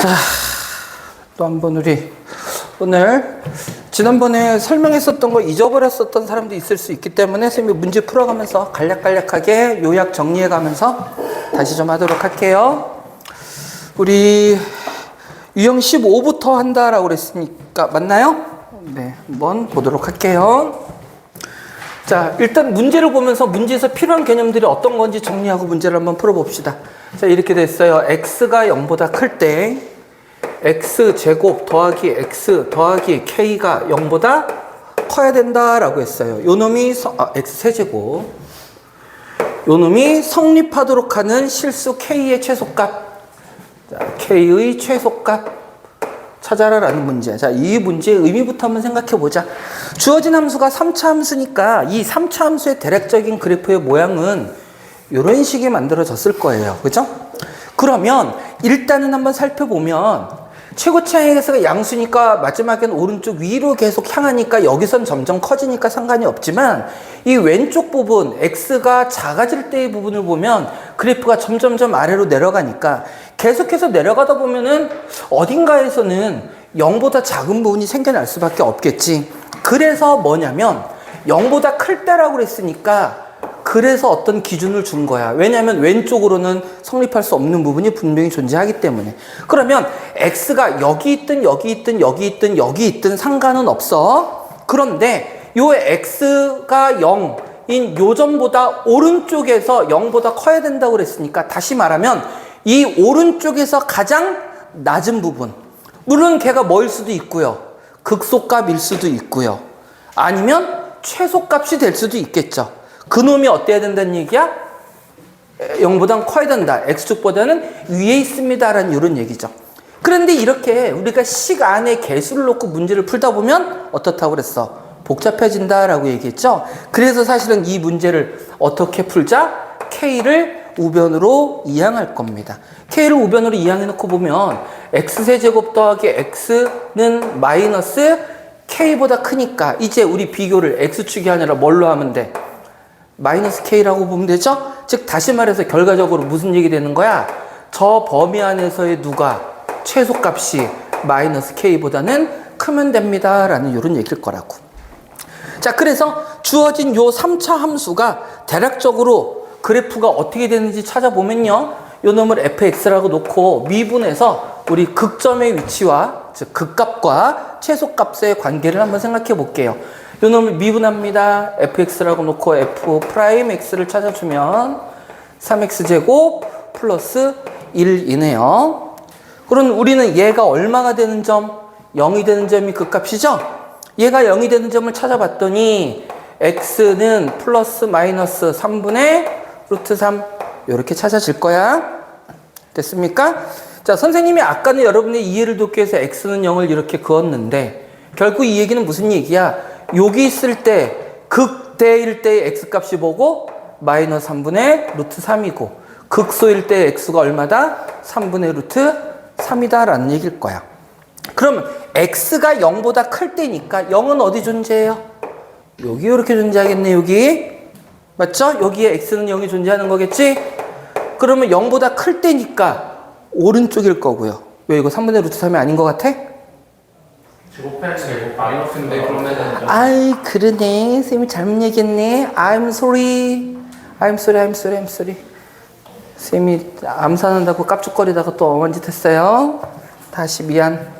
자, 또 한번 우리 오늘 지난번에 설명했었던 거 잊어버렸었던 사람도 있을 수 있기 때문에 선생님이 문제 풀어가면서 간략간략하게 요약 정리해가면서 다시 좀 하도록 할게요. 우리 유형 15부터 한다라고 그랬으니까 맞나요? 네, 한번 보도록 할게요. 자, 일단 문제를 보면서 문제에서 필요한 개념들이 어떤 건지 정리하고 문제를 한번 풀어봅시다. 자, 이렇게 됐어요. x가 0보다 클 때 x제곱 더하기 x 더하기 k가 0보다 커야 된다라고 했어요. 요 놈이 x세제곱 요 놈이 성립하도록 하는 실수 k의 최소값. 자, k의 최소값 찾아라라는 문제. 자, 이 문제의 의미부터 한번 생각해 보자. 주어진 함수가 3차 함수니까 이 3차 함수의 대략적인 그래프의 모양은 이런 식이 만들어졌을 거예요. 그죠? 그러면 일단은 한번 살펴보면 최고차항에서가 양수니까 마지막엔 오른쪽 위로 계속 향하니까 여기선 점점 커지니까 상관이 없지만 이 왼쪽 부분 x가 작아질 때의 부분을 보면 그래프가 점점점 아래로 내려가니까 계속해서 내려가다 보면은 어딘가에서는 0보다 작은 부분이 생겨날 수밖에 없겠지. 그래서 뭐냐면 0보다 클 때라고 그랬으니까 그래서 어떤 기준을 준 거야. 왜냐하면 왼쪽으로는 성립할 수 없는 부분이 분명히 존재하기 때문에. 그러면 x가 여기 있든 여기 있든 여기 있든 여기 있든 상관은 없어. 그런데 요 x가 0인 요점보다 오른쪽에서 0보다 커야 된다고 그랬으니까 다시 말하면 이 오른쪽에서 가장 낮은 부분, 물론 걔가 뭐일 수도 있고요. 극소값일 수도 있고요. 아니면 최소값이 될 수도 있겠죠. 그놈이 어때야 된다는 얘기야? 0보단 커야 된다. x축보다는 위에 있습니다. 라는 이런 얘기죠. 그런데 이렇게 우리가 식 안에 개수를 놓고 문제를 풀다 보면 어떻다고 그랬어? 복잡해진다 라고 얘기했죠. 그래서 사실은 이 문제를 어떻게 풀자? k를 우변으로 이항할 겁니다. k를 우변으로 이항해 놓고 보면 x세제곱 더하기 x는 마이너스 k보다 크니까 이제 우리 비교를 x축이 아니라 뭘로 하면 돼? 마이너스 k라고 보면 되죠? 즉 다시 말해서 결과적으로 무슨 얘기 되는 거야? 저 범위 안에서의 누가 최소값이 마이너스 k보다는 크면 됩니다 라는 이런 얘기일 거라고. 자, 그래서 주어진 요 3차 함수가 대략적으로 그래프가 어떻게 되는지 찾아보면요, 요 놈을 fx라고 놓고 미분해서 우리 극점의 위치와 즉 극값과 최소값의 관계를 한번 생각해 볼게요. 요 놈을 미분합니다. fx라고 놓고 f'x를 찾아주면 3x제곱 플러스 1이네요. 그럼 우리는 얘가 얼마가 되는 점? 0이 되는 점이 극값이죠? 얘가 0이 되는 점을 찾아봤더니 x는 플러스 마이너스 3분의 루트 3 이렇게 찾아질 거야. 됐습니까? 자, 선생님이 아까는 여러분의 이해를 돕기 위해서 x는 0을 이렇게 그었는데 결국 이 얘기는 무슨 얘기야? 여기 있을 때 극대일 때의 x값이 뭐고? 마이너스 3분의 루트 3이고 극소일 때 x가 얼마다? 3분의 루트 3이다 라는 얘기일 거야. 그러면 x가 0보다 클 때니까 0은 어디 존재해요? 여기 이렇게 존재하겠네. 여기 맞죠? 여기에 x는 0이 존재하는 거겠지? 그러면 0보다 클 때니까 오른쪽일 거고요. 왜 이거 3분의 루트 3이 아닌 것 같아? 제곱해야지 마이너스인데 그러면은 아이 그러네. 선생님이 잘못 얘기했네. I'm sorry. 선생님이 암산한다고 깝죽거리다가 또 엄한 짓 했어요. 다시 미안.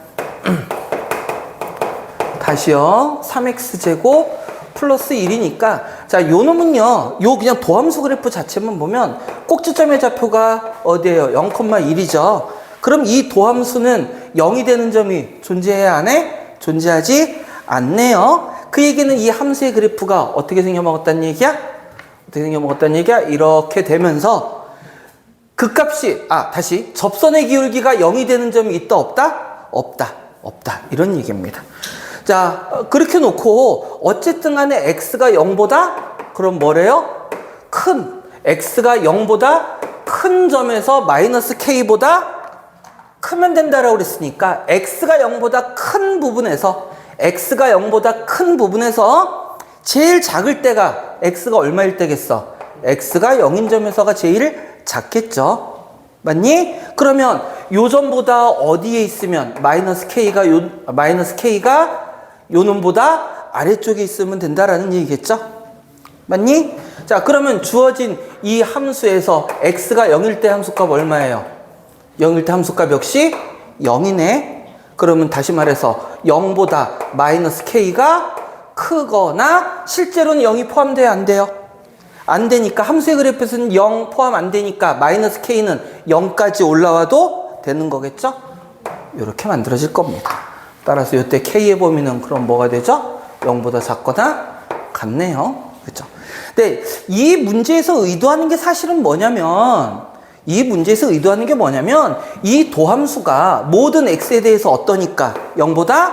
다시요. 3x제곱 플러스 1이니까 자, 요 놈은요, 요 그냥 도함수 그래프 자체만 보면 꼭지점의 좌표가 어디예요? 0,1이죠. 그럼 이 도함수는 0이 되는 점이 존재해야 안 해? 존재하지 않네요. 그 얘기는 이 함수의 그래프가 어떻게 생겨먹었다는 얘기야? 이렇게 되면서 극값이 다시 접선의 기울기가 0이 되는 점이 있다 없다? 없다 이런 얘기입니다. 자, 그렇게 놓고 어쨌든 간에 x가 0보다 그럼 뭐래요? 큰 x가 0보다 큰 점에서 마이너스 k보다 크면 된다라고 그랬으니까 x가 0보다 큰 부분에서 제일 작을 때가 x가 얼마일 때겠어? x가 0인 점에서가 제일 작겠죠. 맞니? 그러면 요점보다 어디에 있으면 마이너스 K가 요 놈보다 아래쪽에 있으면 된다라는 얘기겠죠? 맞니? 자, 그러면 주어진 이 함수에서 x가 0일 때 함수값 얼마예요? 0일 때 함수값 역시 0이네. 그러면 다시 말해서 0보다 마이너스 K가 크거나 실제로는 0이 포함돼야 안 돼요? 안 되니까 함수의 그래프에서는 0 포함 안 되니까 마이너스 K는 0까지 올라와도 되는 거겠죠? 이렇게 만들어질 겁니다. 따라서 이때 K의 범위는 그럼 뭐가 되죠? 0보다 작거나 같네요. 그렇죠? 근데 이 문제에서 의도하는 게 사실은 뭐냐면 이 도함수가 모든 x에 대해서 어떠니까? 0보다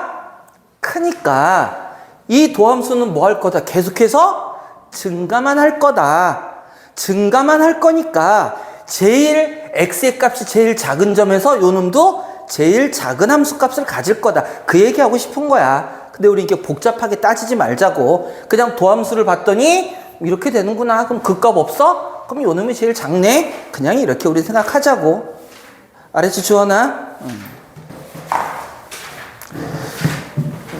크니까 이 도함수는 뭐 할 거다? 계속해서 증가만 할 거다. 증가만 할 거니까 제일 x의 값이 제일 작은 점에서 요 놈도 제일 작은 함수 값을 가질 거다. 그 얘기하고 싶은 거야. 근데 우리 이렇게 복잡하게 따지지 말자고. 그냥 도함수를 봤더니 이렇게 되는구나. 그럼 그 값 없어? 그럼 요 놈이 제일 작네? 그냥 이렇게 우리 생각하자고. 알았지, 주원아?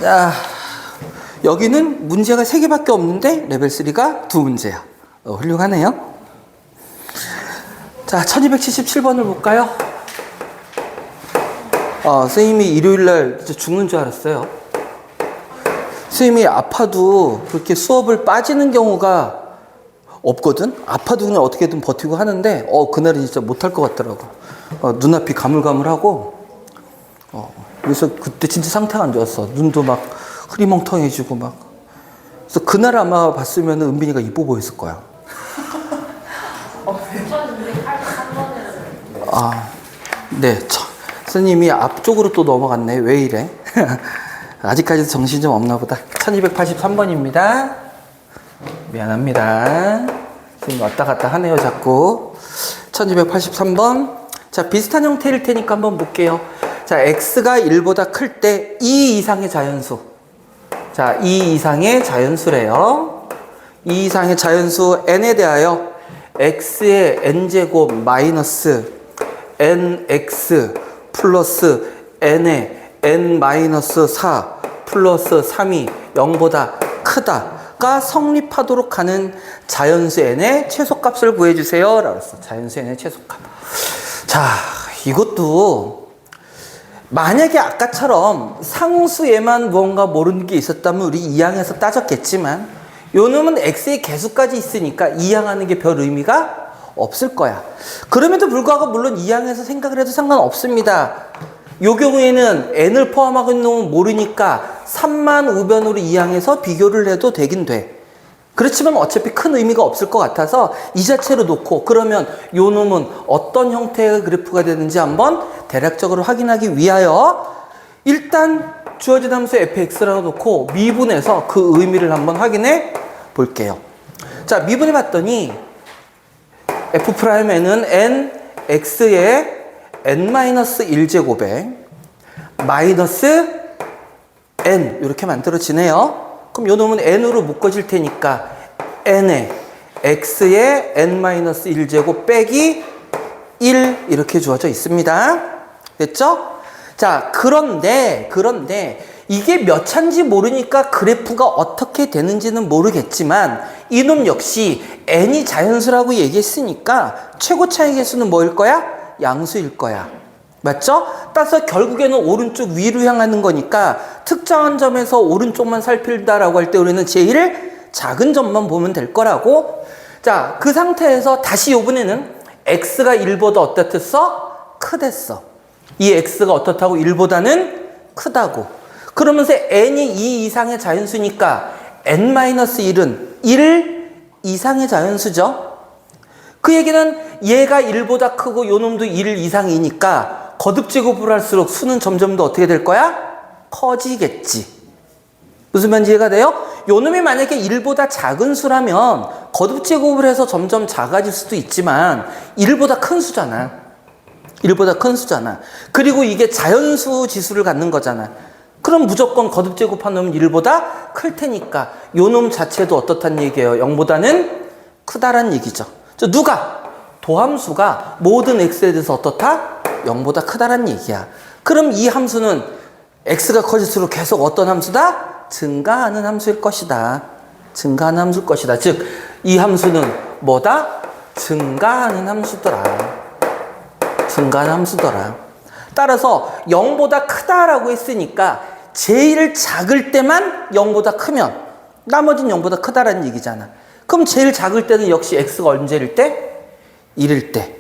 자, 여기는 문제가 3개밖에 없는데 레벨 3가 2문제야. 훌륭하네요. 자, 1277번을 볼까요? 선생님이 일요일날 죽는 줄 알았어요. 선생님이 아파도 그렇게 수업을 빠지는 경우가 없거든? 아파도 그냥 어떻게든 버티고 하는데, 그날은 진짜 못할 것 같더라고. 눈앞이 가물가물하고, 그래서 그때 진짜 상태가 안 좋았어. 눈도 막 흐리멍텅해지고 막. 그래서 그날 아마 봤으면 은빈이가 이뻐 보였을 거야. 네. 선생님이 앞쪽으로 또 넘어갔네. 왜 이래? 아직까지도 정신 좀 없나 보다. 1283번입니다. 미안합니다. 선생님 왔다 갔다 하네요, 자꾸. 1283번. 자, 비슷한 형태일 테니까 한번 볼게요. 자, x가 1보다 클 때 2 이상의 자연수. 자, 2 이상의 자연수래요. 2 이상의 자연수 n에 대하여 x의 n제곱 마이너스 nx 플러스 n의 n-4 플러스 3이 0보다 크다가 성립하도록 하는 자연수 n의 최소값을 구해주세요. 라고 했어. 자연수 n의 최소값. 자, 이것도 만약에 아까처럼 상수에만 무언가 모르는 게 있었다면 우리 2항에서 따졌겠지만 요 놈은 x의 개수까지 있으니까 2항하는 게 별 의미가 없을 거야. 그럼에도 불구하고 물론 2항에서 생각을 해도 상관없습니다. 요 경우에는 n을 포함하고 있는 놈은 모르니까 3만 우변으로 2항해서 비교를 해도 되긴 돼. 그렇지만 어차피 큰 의미가 없을 것 같아서 이 자체로 놓고 그러면 요 놈은 어떤 형태의 그래프가 되는지 한번 대략적으로 확인하기 위하여 일단 주어진 함수 fx라고 놓고 미분해서 그 의미를 한번 확인해 볼게요. 자, 미분해 봤더니 f'n은 n, x의 n-1제곱에 마이너스 n 이렇게 만들어지네요. 그럼 요 놈은 n으로 묶어질 테니까 n에 x의 n-1제곱 빼기 1 이렇게 주어져 있습니다. 됐죠? 자, 그런데 이게 몇 차인지 모르니까 그래프가 어떻게 되는지는 모르겠지만 이놈 역시 n이 자연수라고 얘기했으니까 최고 차의 개수는 뭐일 거야? 양수일 거야. 맞죠? 따라서 결국에는 오른쪽 위로 향하는 거니까 특정한 점에서 오른쪽만 살필다라고 할 때 우리는 제일 작은 점만 보면 될 거라고. 자, 그 상태에서 다시 이번에는 x가 1보다 어떻댔어? 크댔어. 이 x가 어떻다고? 1보다는 크다고. 그러면서 n이 2 이상의 자연수니까 n-1은 1 이상의 자연수죠. 그 얘기는 얘가 1보다 크고 요 놈도 1 이상이니까 거듭제곱을 할수록 수는 점점 더 어떻게 될 거야? 커지겠지. 무슨 말인지 이해가 돼요? 요 놈이 만약에 1보다 작은 수라면 거듭제곱을 해서 점점 작아질 수도 있지만 1보다 큰 수잖아. 1보다 큰 수잖아. 그리고 이게 자연수 지수를 갖는 거잖아. 그럼 무조건 거듭제곱한 놈은 1보다 클 테니까 요 놈 자체도 어떻단 얘기예요? 0보다는 크다란 얘기죠. 누가? 도함수가 모든 x에 대해서 어떻다? 0보다 크다란 얘기야. 그럼 이 함수는 x가 커질수록 계속 어떤 함수다? 증가하는 함수일 것이다. 증가하는 함수일 것이다. 즉, 이 함수는 뭐다? 증가하는 함수더라. 증가하는 함수더라. 따라서 0보다 크다라고 했으니까 제일 작을 때만 0보다 크면 나머지는 0보다 크다라는 얘기잖아. 그럼 제일 작을 때는 역시 x가 언제일 때? 1일 때.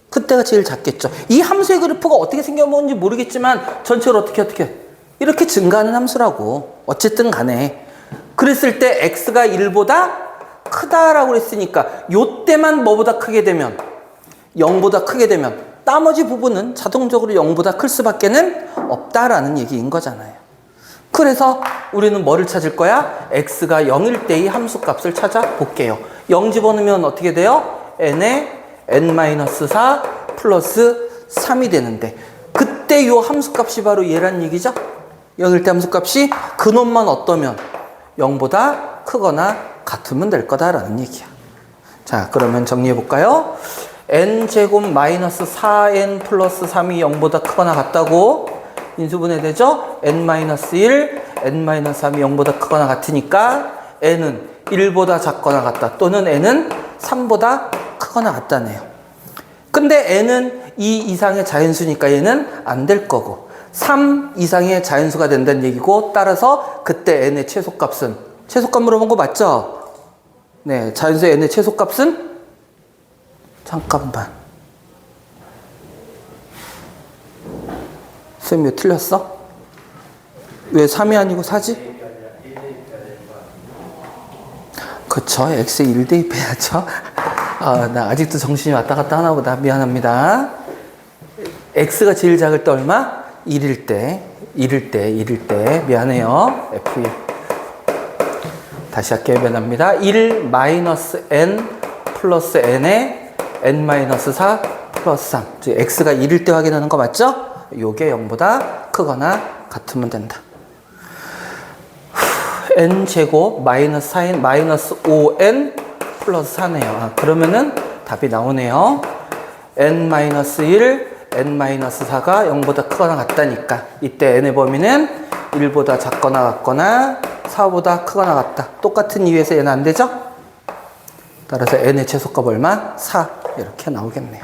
그때가 제일 작겠죠. 이 함수의 그래프가 어떻게 생겨먹는지 모르겠지만 전체를 어떻게 이렇게 증가하는 함수라고. 어쨌든 간에 그랬을 때 x가 1보다 크다라고 했으니까 요때만 뭐보다 크게 되면 0보다 크게 되면 나머지 부분은 자동적으로 0보다 클 수밖에는 없다라는 얘기인 거잖아요. 그래서 우리는 뭐를 찾을 거야? x가 0일 때의 함수값을 찾아볼게요. 0 집어넣으면 어떻게 돼요? n에 n-4 플러스 3이 되는데 그때 요 함수값이 바로 얘란 얘기죠? 0일 때 함수값이 근원만 어떠면 0보다 크거나 같으면 될 거다라는 얘기야. 자, 그러면 정리해 볼까요? n제곱 마이너스 4n 플러스 3이 0보다 크거나 같다고 인수분해되죠? n-1, n-3이 0보다 크거나 같으니까 n은 1보다 작거나 같다. 또는 n은 3보다 크거나 같다네요. 근데 n은 2 이상의 자연수니까 얘는 안 될 거고 3 이상의 자연수가 된다는 얘기고 따라서 그때 n의 최소값은 최소값 물어본 거 맞죠? 네, 자연수의 n의 최소값은 잠깐만. 쌤, 왜 틀렸어? 왜 3이 아니고 4지? 그쵸. x에 1 대입해야죠. 아, 나 아직도 정신이 왔다 갔다 하나 보다. 미안합니다. x가 제일 작을 때 얼마? 1일 때. 미안해요. f1. 다시 할게요. 미안합니다. 1 마이너스 n 플러스 n에 n-4 플러스 3. 즉 x가 1일 때 확인하는 거 맞죠? 요게 0보다 크거나 같으면 된다. n제곱 마이너스 4n 마이너스 5n 플러스 4네요. 아, 그러면은 답이 나오네요. n-1, n-4가 0보다 크거나 같다니까 이때 n의 범위는 1보다 작거나 같거나 4보다 크거나 같다. 똑같은 이유에서 얘는 안 되죠? 따라서 n의 최소값 얼마? 4 이렇게 나오겠네요.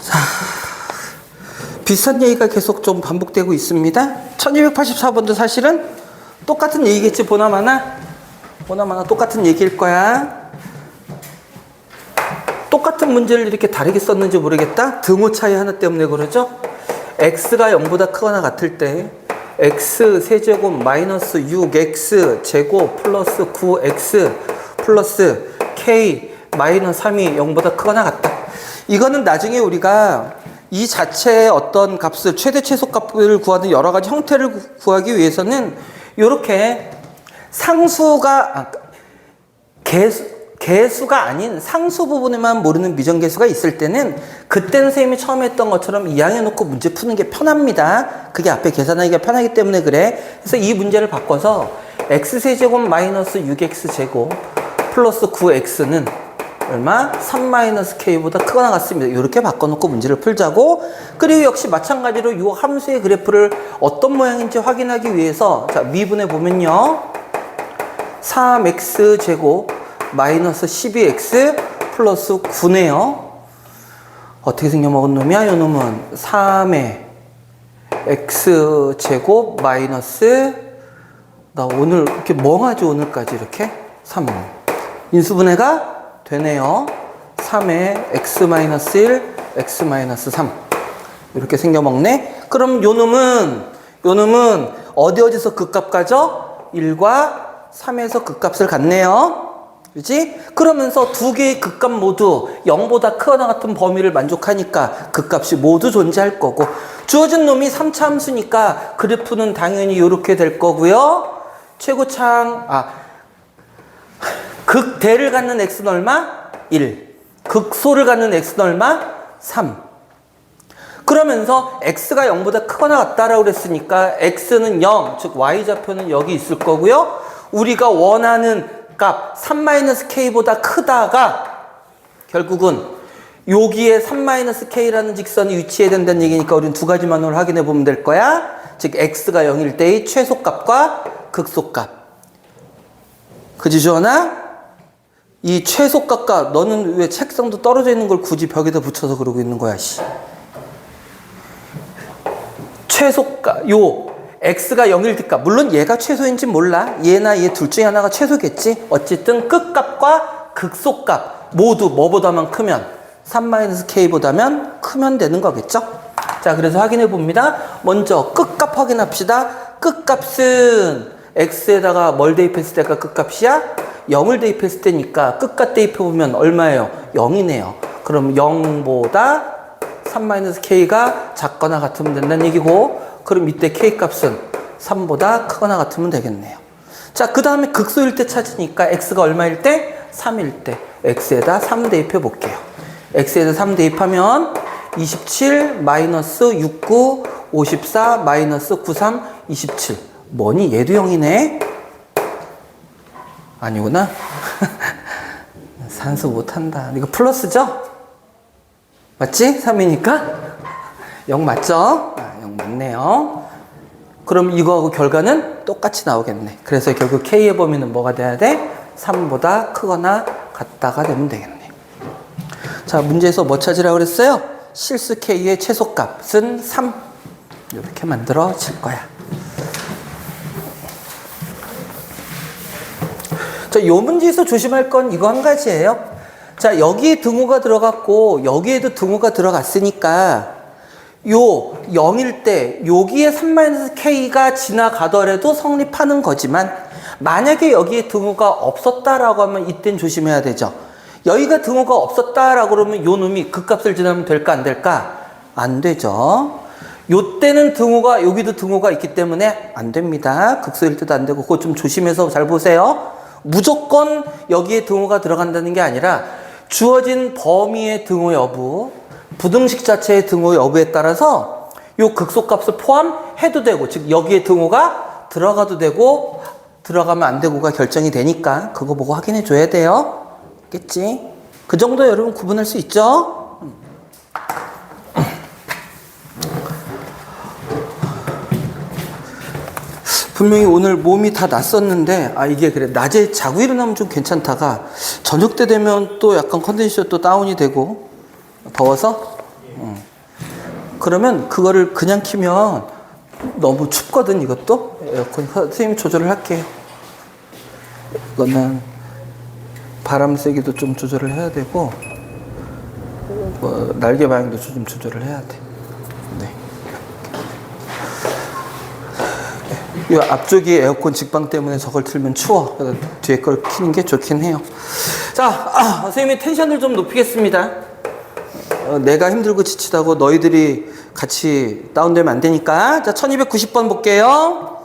자, 비슷한 얘기가 계속 좀 반복되고 있습니다. 1284번도 사실은 똑같은 얘기겠지. 보나마나 똑같은 얘기일 거야. 똑같은 문제를 이렇게 다르게 썼는지 모르겠다. 등호 차이 하나 때문에 그러죠. x가 0보다 크거나 같을 때 x 세제곱 마이너스 6x 제곱 플러스 9x 플러스 k 마이너스 3이 0보다 크거나 같다. 이거는 나중에 우리가 이 자체의 어떤 값을 최대 최소값을 구하는 여러 가지 형태를 구하기 위해서는 이렇게 상수가 개수가 아닌 상수 부분에만 모르는 미정계수가 있을 때는 그때는 선생님이 처음에 했던 것처럼 이항해놓고 문제 푸는 게 편합니다. 그게 앞에 계산하기가 편하기 때문에 그래. 그래서 이 문제를 바꿔서 x세제곱 마이너스 6x제곱 플러스 9x는 얼마? 3-k보다 크거나 같습니다. 이렇게 바꿔놓고 문제를 풀자고. 그리고 역시 마찬가지로 이 함수의 그래프를 어떤 모양인지 확인하기 위해서 자, 미분해 보면요 3x제곱 마이너스 12x 플러스 9네요. 어떻게 생겨먹은 놈이야? 요 놈은 3의 x제곱 마이너스 나 오늘 이렇게 멍하죠. 오늘까지 이렇게 3 인수분해가 되네요. 3의 x-1 x-3 이렇게 생겨먹네. 그럼 요 놈은 어디서 극값 가죠? 1과 3에서 극값을 갖네요. 그렇지? 그러면서 두 개의 극값 모두 0보다 크거나 같은 범위를 만족하니까 극값이 모두 존재할 거고 주어진 놈이 3차 함수니까 그래프는 당연히 이렇게 될 거고요. 최고창 극대를 갖는 x는 얼마? 1. 극소를 갖는 x는 얼마? 3. 그러면서 x가 0보다 크거나 같다라고 그랬으니까 x는 0, 즉 y좌표는 여기 있을 거고요. 우리가 원하는 값 3-k보다 크다가 결국은 여기에 3-k라는 직선이 위치해야 된다는 얘기니까 우리는 두 가지만으로 확인해 보면 될 거야. 즉 x가 0일 때의 최소값과 극소값. 그지 주원아? 이 최소값과 너는 왜 책상도 떨어져 있는 걸 굳이 벽에다 붙여서 그러고 있는 거야, 씨. 최소값, 요 x가 0일 때값. 물론 얘가 최소인지 몰라. 얘나 얘 둘 중에 하나가 최소겠지. 어쨌든 끝값과 극소값 모두 뭐보다만 크면 3-k보다면 크면 되는 거겠죠. 자, 그래서 확인해 봅니다. 먼저 끝값 확인합시다. 끝값은 x에다가 뭘 대입했을 때가 끝값이야? 0을 대입했을 때니까 끝값 대입해보면 얼마예요? 0이네요. 그럼 0보다 3-k가 작거나 같으면 된다는 얘기고, 그럼 이때 k값은 3보다 크거나 같으면 되겠네요. 자, 그 다음에 극소일 때 찾으니까 x가 얼마일 때? 3일 때 x에다 3 대입해 볼게요. x에다 3 대입하면 27 마이너스 69 54 마이너스 93 27. 뭐니? 얘도 0이네? 아니구나. 산수 못한다. 이거 플러스죠? 맞지? 3이니까? 0 맞죠? 0 맞네요. 그럼 이거하고 결과는 똑같이 나오겠네. 그래서 결국 k의 범위는 뭐가 돼야 돼? 3보다 크거나 같다가 되면 되겠네. 자, 문제에서 뭐 찾으라고 그랬어요? 실수 k의 최소값은 3. 이렇게 만들어질 거야. 자, 요 문제에서 조심할 건 이거 한 가지예요. 자, 여기에 등호가 들어갔고 여기에도 등호가 들어갔으니까 요 0일 때 여기에 3-k가 지나가더라도 성립하는 거지만, 만약에 여기에 등호가 없었다라고 하면 이땐 조심해야 되죠. 여기가 등호가 없었다라고 그러면 요 놈이 그 값을 지나면 될까 안 될까? 안 되죠. 요 때는 등호가, 여기도 등호가 있기 때문에 안 됩니다. 극소일 때도 안 되고, 그거 좀 조심해서 잘 보세요. 무조건 여기에 등호가 들어간다는 게 아니라 주어진 범위의 등호 여부, 부등식 자체의 등호 여부에 따라서 요 극소값을 포함해도 되고, 즉 여기에 등호가 들어가도 되고 들어가면 안 되고가 결정이 되니까 그거 보고 확인해 줘야 돼요. 겠지? 그 정도 여러분 구분할 수 있죠? 분명히 오늘 몸이 다 났었는데, 이게 그래, 낮에 자고 일어나면 좀 괜찮다가 저녁 때 되면 또 약간 컨디션이 또 다운이 되고, 더워서? 그러면 그거를 그냥 키면 너무 춥거든. 이것도 에어컨 선생님이 조절을 할게요. 이거는 바람 세기도 좀 조절을 해야 되고, 날개 방향도 좀 조절을 해야 돼. 네. 이 앞쪽이 에어컨 직방 때문에 저걸 틀면 추워. 뒤에 걸 키는 게 좋긴 해요. 자, 선생님이 텐션을 좀 높이겠습니다. 내가 힘들고 지치다고 너희들이 같이 다운되면 안 되니까. 자, 1290번 볼게요.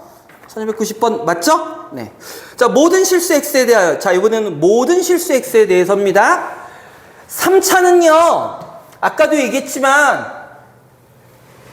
1290번 맞죠? 네. 자, 모든 실수 x에 대하여. 자, 이번에는 모든 실수 x에 대해서입니다. 3차는요, 아까도 얘기했지만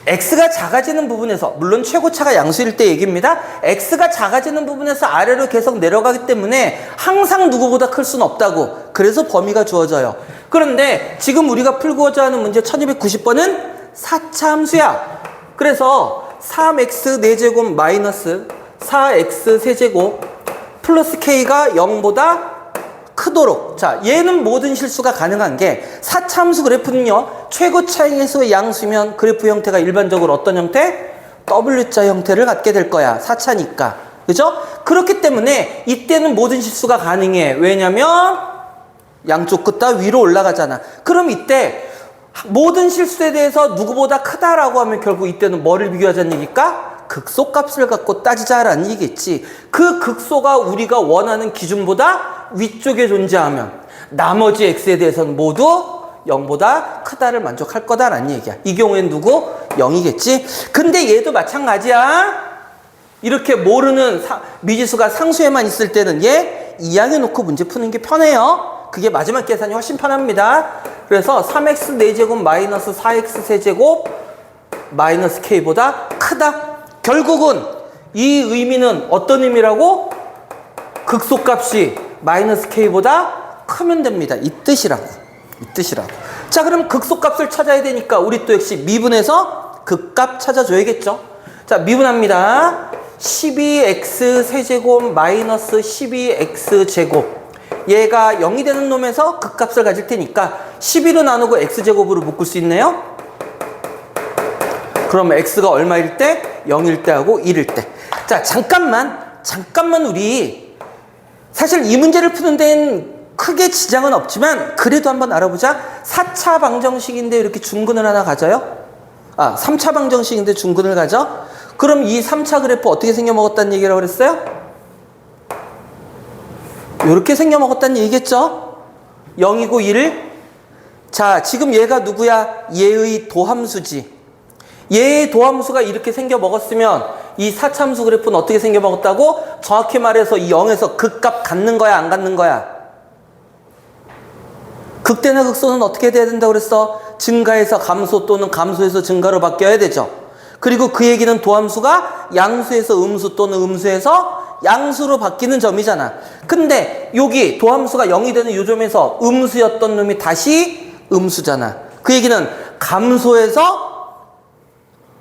x가 작아지는 부분에서, 물론 최고차가 양수일 때 얘기입니다. x가 작아지는 부분에서 아래로 계속 내려가기 때문에 항상 누구보다 클 수는 없다고. 그래서 범위가 주어져요. 그런데 지금 우리가 풀고자 하는 문제 1290번은 4차 함수야. 그래서 3x 4제곱 마이너스 4x 세제곱 플러스 k가 0보다 크도록. 자, 얘는 모든 실수가 가능한 게, 4차 함수 그래프는요, 최고차에서 양수면 그래프 형태가 일반적으로 어떤 형태? W자 형태를 갖게 될 거야. 4차니까. 그죠? 그렇기 때문에 이때는 모든 실수가 가능해. 왜냐면 양쪽 끝 다 위로 올라가잖아. 그럼 이때 모든 실수에 대해서 누구보다 크다라고 하면 결국 이때는 뭐를 비교하자는 얘기일까? 극소값을 갖고 따지자라는 얘기겠지. 그 극소가 우리가 원하는 기준보다 위쪽에 존재하면 나머지 x에 대해서는 모두 0보다 크다를 만족할 거다라는 얘기야. 이 경우엔 누구? 0이겠지. 근데 얘도 마찬가지야. 이렇게 모르는 미지수가 상수에만 있을 때는 얘 이항해 놓고 문제 푸는 게 편해요. 그게 마지막 계산이 훨씬 편합니다. 그래서 3x 4제곱 마이너스 4x 세제곱 마이너스 K보다 크다. 결국은 이 의미는 어떤 의미라고? 극소값이 마이너스 K보다 크면 됩니다. 이 뜻이라고. 이 뜻이라고. 자, 그럼 극소값을 찾아야 되니까 우리 또 역시 미분해서 극값 찾아줘야겠죠. 자, 미분합니다. 12x 세제곱 마이너스 12x 제곱. 얘가 0이 되는 놈에서 극값을 가질 테니까 12로 나누고 x제곱으로 묶을 수 있네요. 그럼 x가 얼마일 때? 0일 때 하고 1일 때. 자, 잠깐만 우리 사실 이 문제를 푸는 데는 크게 지장은 없지만 그래도 한번 알아보자. 4차 방정식인데 이렇게 중근을 하나 가져요? 3차 방정식인데 중근을 가져? 그럼 이 3차 그래프 어떻게 생겨먹었다는 얘기라고 그랬어요? 이렇게 생겨먹었다는 얘기겠죠? 0이고 1. 자, 지금 얘가 누구야? 얘의 도함수지. 얘의 도함수가 이렇게 생겨먹었으면 이 4참수 그래프는 어떻게 생겨먹었다고? 정확히 말해서 이 0에서 극값 갖는 거야, 안 갖는 거야? 극대나 극소는 어떻게 돼야 된다고 그랬어? 증가해서 감소 또는 감소해서 증가로 바뀌어야 되죠. 그리고 그 얘기는 도함수가 양수에서 음수 또는 음수에서 양수로 바뀌는 점이잖아. 근데 여기 도함수가 0이 되는 요 점에서 음수였던 놈이 다시 음수잖아. 그 얘기는 감소해서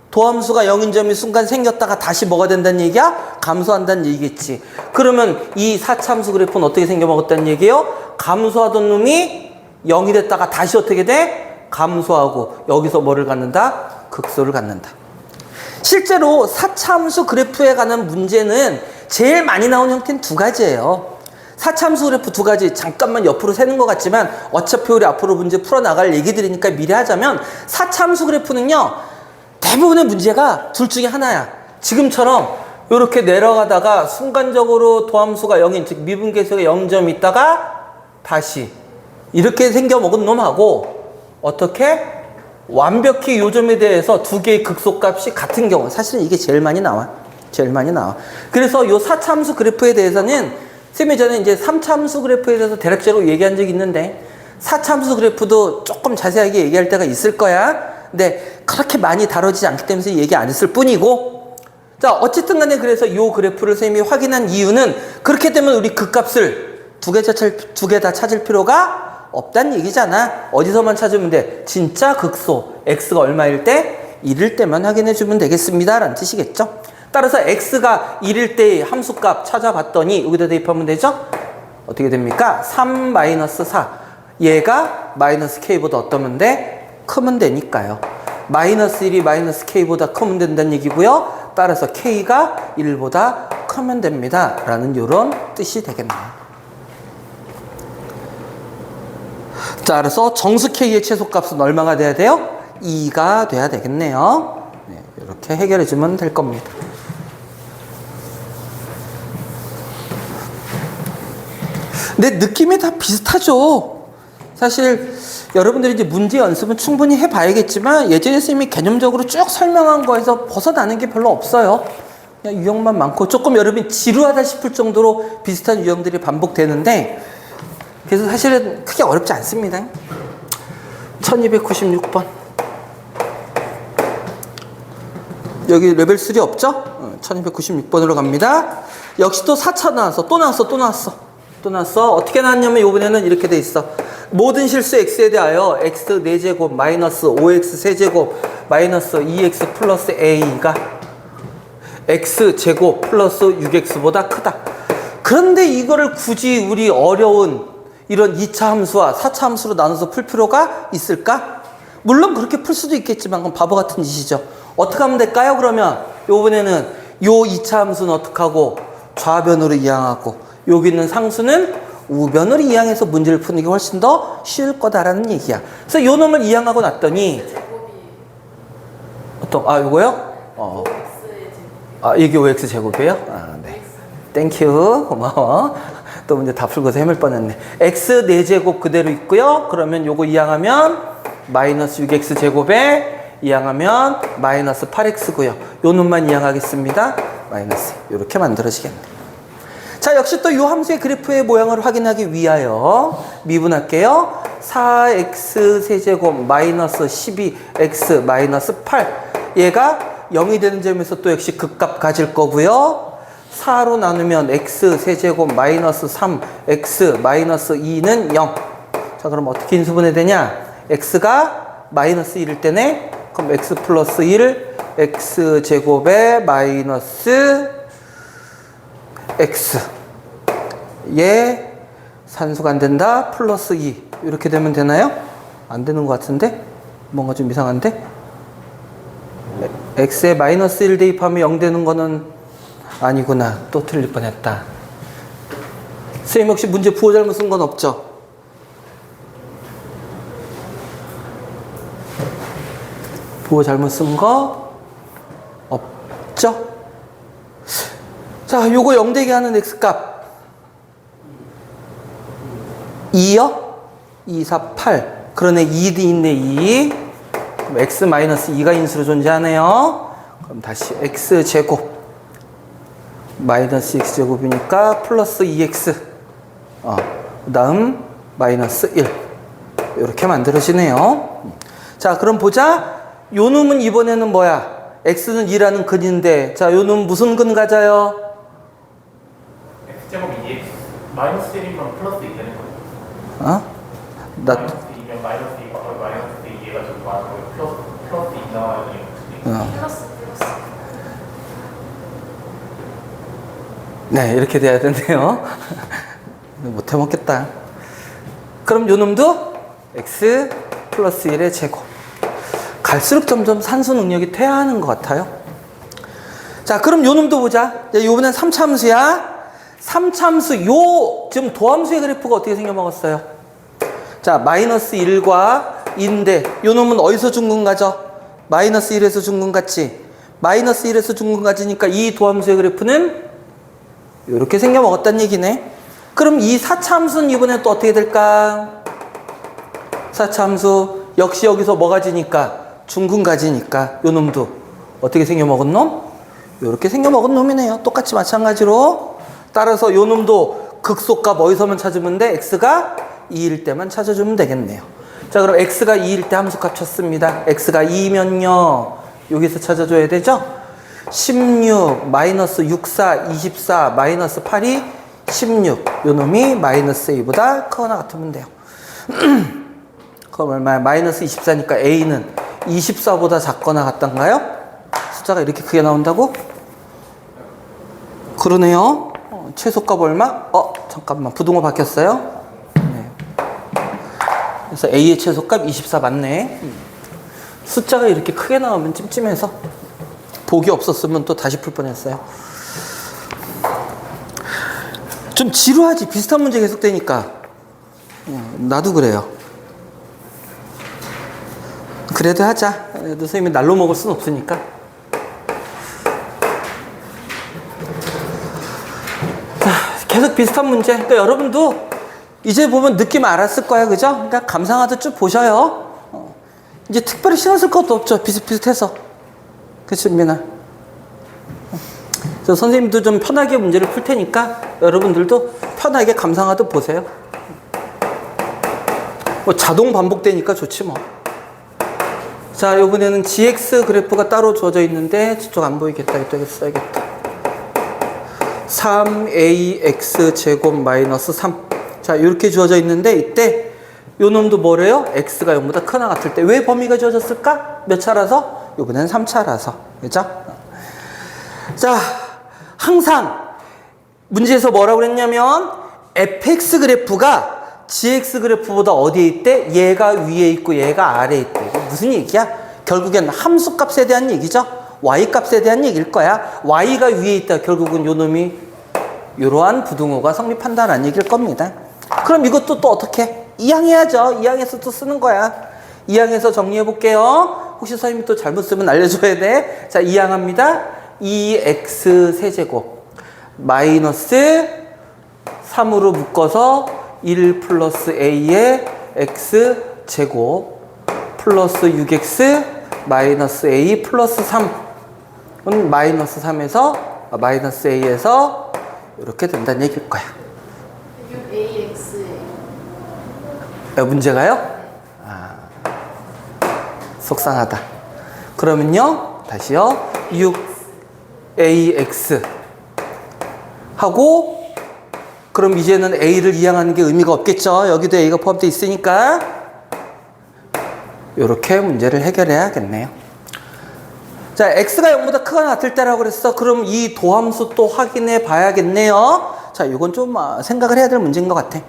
도함수가 0인 점이 순간 생겼다가 다시 뭐가 된다는 얘기야? 감소한다는 얘기겠지. 그러면 이 4참수 그래프는 어떻게 생겨먹었다는 얘기예요? 감소하던 놈이 0이 됐다가 다시 어떻게 돼? 감소하고 여기서 뭐를 갖는다? 극소를 갖는다. 실제로 4참수 그래프에 관한 문제는 제일 많이 나오는 형태는 두 가지예요. 4참수 그래프 두 가지 잠깐만 옆으로 새는 것 같지만 어차피 우리 앞으로 문제 풀어나갈 얘기들이니까 미리 하자면 4참수 그래프는요. 대부분의 문제가 둘 중에 하나야. 지금처럼 이렇게 내려가다가 순간적으로 도함수가 0인 즉 미분계수가 0점 있다가 다시 이렇게 생겨먹은 놈하고 어떻게? 완벽히 요점에 대해서 두 개의 극소값이 같은 경우 사실은 이게 제일 많이 나와. 제일 많이 나와. 그래서 요 4참수 그래프에 대해서는 쌤이 전에 이제 3참수 그래프에 대해서 대략적으로 얘기한 적이 있는데 4참수 그래프도 조금 자세하게 얘기할 때가 있을 거야. 근데 그렇게 많이 다뤄지지 않기 때문에 얘기 안 했을 뿐이고 자 어쨌든 간에 그래서 요 그래프를 쌤이 확인한 이유는 그렇게 되면 우리 극값을 두 개 다 찾을 필요가 없다는 얘기잖아. 어디서만 찾으면 돼? 진짜 극소 x가 얼마일 때? 1일 때만 확인해 주면 되겠습니다 라는 뜻이겠죠. 따라서 x가 1일 때의 함수값 찾아봤더니 여기다 대입하면 되죠. 어떻게 됩니까? 3-4 얘가 마이너스 k보다 어떠면 돼? 크면 되니까요. 마이너스 1이 마이너스 k보다 크면 된다는 얘기고요. 따라서 k가 1보다 크면 됩니다 라는 이런 뜻이 되겠네요. 자, 그래서 정수 K의 최소값은 얼마가 돼야 돼요? 2가 돼야 되겠네요. 네, 이렇게 해결해 주면 될 겁니다. 근데 느낌이 다 비슷하죠. 사실 여러분들이 이제 문제 연습은 충분히 해봐야겠지만 예전에 선생님이 개념적으로 쭉 설명한 거에서 벗어나는 게 별로 없어요. 그냥 유형만 많고 조금 여러분이 지루하다 싶을 정도로 비슷한 유형들이 반복되는데 그래서 사실은 크게 어렵지 않습니다. 1296번. 여기 레벨 3 없죠? 1296번으로 갑니다. 역시 또 4차 나왔어. 또 나왔어. 어떻게 나왔냐면 이번에는 이렇게 돼 있어. 모든 실수 x에 대하여 x 4제곱 마이너스 5x 세제곱 마이너스 2x 플러스 a가 x제곱 플러스 6x보다 크다. 그런데 이거를 굳이 우리 어려운 이런 2차 함수와 4차 함수로 나눠서 풀 필요가 있을까? 물론 그렇게 풀 수도 있겠지만 그건 바보 같은 짓이죠. 어떻게 하면 될까요? 그러면 요번에는 요 2차 함수는 어떻게 하고 좌변으로 이항하고 여기 있는 상수는 우변으로 이항해서 문제를 푸는 게 훨씬 더 쉬울 거다라는 얘기야. 그래서 요 놈을 이항하고 났더니 요거요? 이게 5x 제곱이에요? 네. 땡큐. 고마워. 또 문제 다 풀고서 헤맬 뻔했네. x 4제곱 그대로 있고요. 그러면 요거 이항하면 마이너스 6x 제곱에 이항하면 마이너스 8x고요. 요 놈만 이항하겠습니다. 마이너스 이렇게 만들어지겠네. 자 역시 또 요 함수의 그래프의 모양을 확인하기 위하여 미분할게요. 4x 세제곱 마이너스 12x 마이너스 8 얘가 0이 되는 점에서 또 역시 극값 가질 거고요. 4로 나누면 x 세제곱 마이너스 3 x 마이너스 2는 0. 자, 그럼 어떻게 인수분해 되냐? x가 마이너스 1일 때네. 그럼 x 플러스 1 x 제곱에 마이너스 x 얘 산수가 안 된다. 플러스 2 이렇게 되면 되나요? 안 되는 것 같은데? 뭔가 좀 이상한데? x에 마이너스 1 대입하면 0 되는 거는 아니구나. 또 틀릴 뻔했다. 선생님 혹시 문제 부호 잘못 쓴 건 없죠? 부호 잘못 쓴 거 없죠? 자, 요거 0 되게 하는 x값 2요? 2, 4, 8. 그러네, 2도 있네, 2. 그럼 x-2가 인수로 존재하네요. 그럼 다시 x제곱 마이너스 x제곱이니까 플러스 2x 그 다음 마이너스 1 이렇게 만들어지네요. 자, 그럼 보자. 요 놈은 이번에는 뭐야? x는 2라는 근인데, 자, 요 놈 무슨 근 가져요? x제곱 2x 마이너스 1이면 플러스 2 되는 거죠. 마이너스 2면 마이너스 2가 거의 마이너스 2가 좀 많고 플러스 2 나와야 돼요. 플러스. 네, 이렇게 돼야 되네요. 못 해먹겠다. 그럼 요 놈도 x 플러스 1의 제곱. 갈수록 점점 산수 능력이 퇴화하는 것 같아요. 자, 그럼 요 놈도 보자. 요번엔 3참수야. 3참수 요 지금 도함수의 그래프가 어떻게 생겨먹었어요? 자, 마이너스 1과 2인데 요 놈은 어디서 중근 가죠? 마이너스 1에서 중근 같지? 마이너스 1에서 중근 가지니까 이 도함수의 그래프는 이렇게 생겨먹었다는 얘기네. 그럼 이 4차함수는 이번에 또 어떻게 될까? 4차함수 역시 여기서 뭐 가지니까? 중근 가지니까 요 놈도 어떻게 생겨먹은 놈? 이렇게 생겨먹은 놈이네요. 똑같이 마찬가지로. 따라서 요 놈도 극소값 어디서만 찾으면 돼? x가 2일 때만 찾아주면 되겠네요. 자, 그럼 x가 2일 때 함수값 쳤습니다. x가 2면요 여기서 찾아줘야 되죠? 16 마이너스 64 24 마이너스 8이 16 요 놈이 마이너스 a보다 크거나 같으면 돼요. 그럼 얼마야? 마이너스 24니까 a는 24보다 작거나 같단가요? 숫자가 이렇게 크게 나온다고? 그러네요. 최소값 얼마? 잠깐만, 부등호 바뀌었어요. 네. 그래서 a의 최소값 24 맞네. 숫자가 이렇게 크게 나오면 찜찜해서 복이 없었으면 또 다시 풀 뻔했어요. 좀 지루하지? 비슷한 문제 계속되니까. 나도 그래요. 그래도 하자. 그래도 선생님이 날로 먹을 순 없으니까. 계속 비슷한 문제. 그러니까 여러분도 이제 보면 느낌 알았을 거야, 그죠? 그러니까 감상하듯 쭉 보셔요. 이제 특별히 신경 쓸 것도 없죠. 비슷비슷해서. 그치, 민아? 그래서 선생님도 좀 편하게 문제를 풀 테니까 여러분들도 편하게 감상하듯 보세요. 뭐 자동 반복되니까 좋지 뭐. 자, 이번에는 gx 그래프가 따로 주어져 있는데 저쪽 안 보이겠다. 이쪽에 써야겠다. 3ax 제곱 마이너스 3. 자, 이렇게 주어져 있는데 이때 요 놈도 뭐래요? x가 0보다 크나 같을 때 왜 범위가 주어졌을까? 몇 차라서? 이번엔 3차라서. 그죠? 자, 항상 문제에서 뭐라고 그랬냐면 fx 그래프가 gx 그래프보다 어디에 있대? 얘가 위에 있고 얘가 아래에 있대. 이게 무슨 얘기야? 결국엔 함수 값에 대한 얘기죠. y 값에 대한 얘기일 거야. y가 위에 있다. 결국은 요 놈이 이러한 부등호가 성립한다는 얘기일 겁니다. 그럼 이것도 또 어떻게? 이항해야죠. 이항해서 또 쓰는 거야. 이항해서 정리해 볼게요. 혹시 선생님이 또 잘못 쓰면 알려줘야 돼. 자, 이항합니다. 2x 세제곱 마이너스 3으로 묶어서 1 플러스 a의 x 제곱 플러스 6x 마이너스 a 플러스 3은 마이너스 3에서 마이너스 a에서 이렇게 된다는 얘기일 거야. 6ax 문제가요? 속상하다. 그러면요 다시요. 6ax 하고 그럼 이제는 a를 이항하는 게 의미가 없겠죠. 여기도 a가 포함되어 있으니까 이렇게 문제를 해결해야겠네요. 자, x가 0보다 크거나 같을 때라고 그랬어. 그럼 이 도함수 또 확인해 봐야겠네요. 자, 이건 좀 생각을 해야 될 문제인 것 같아.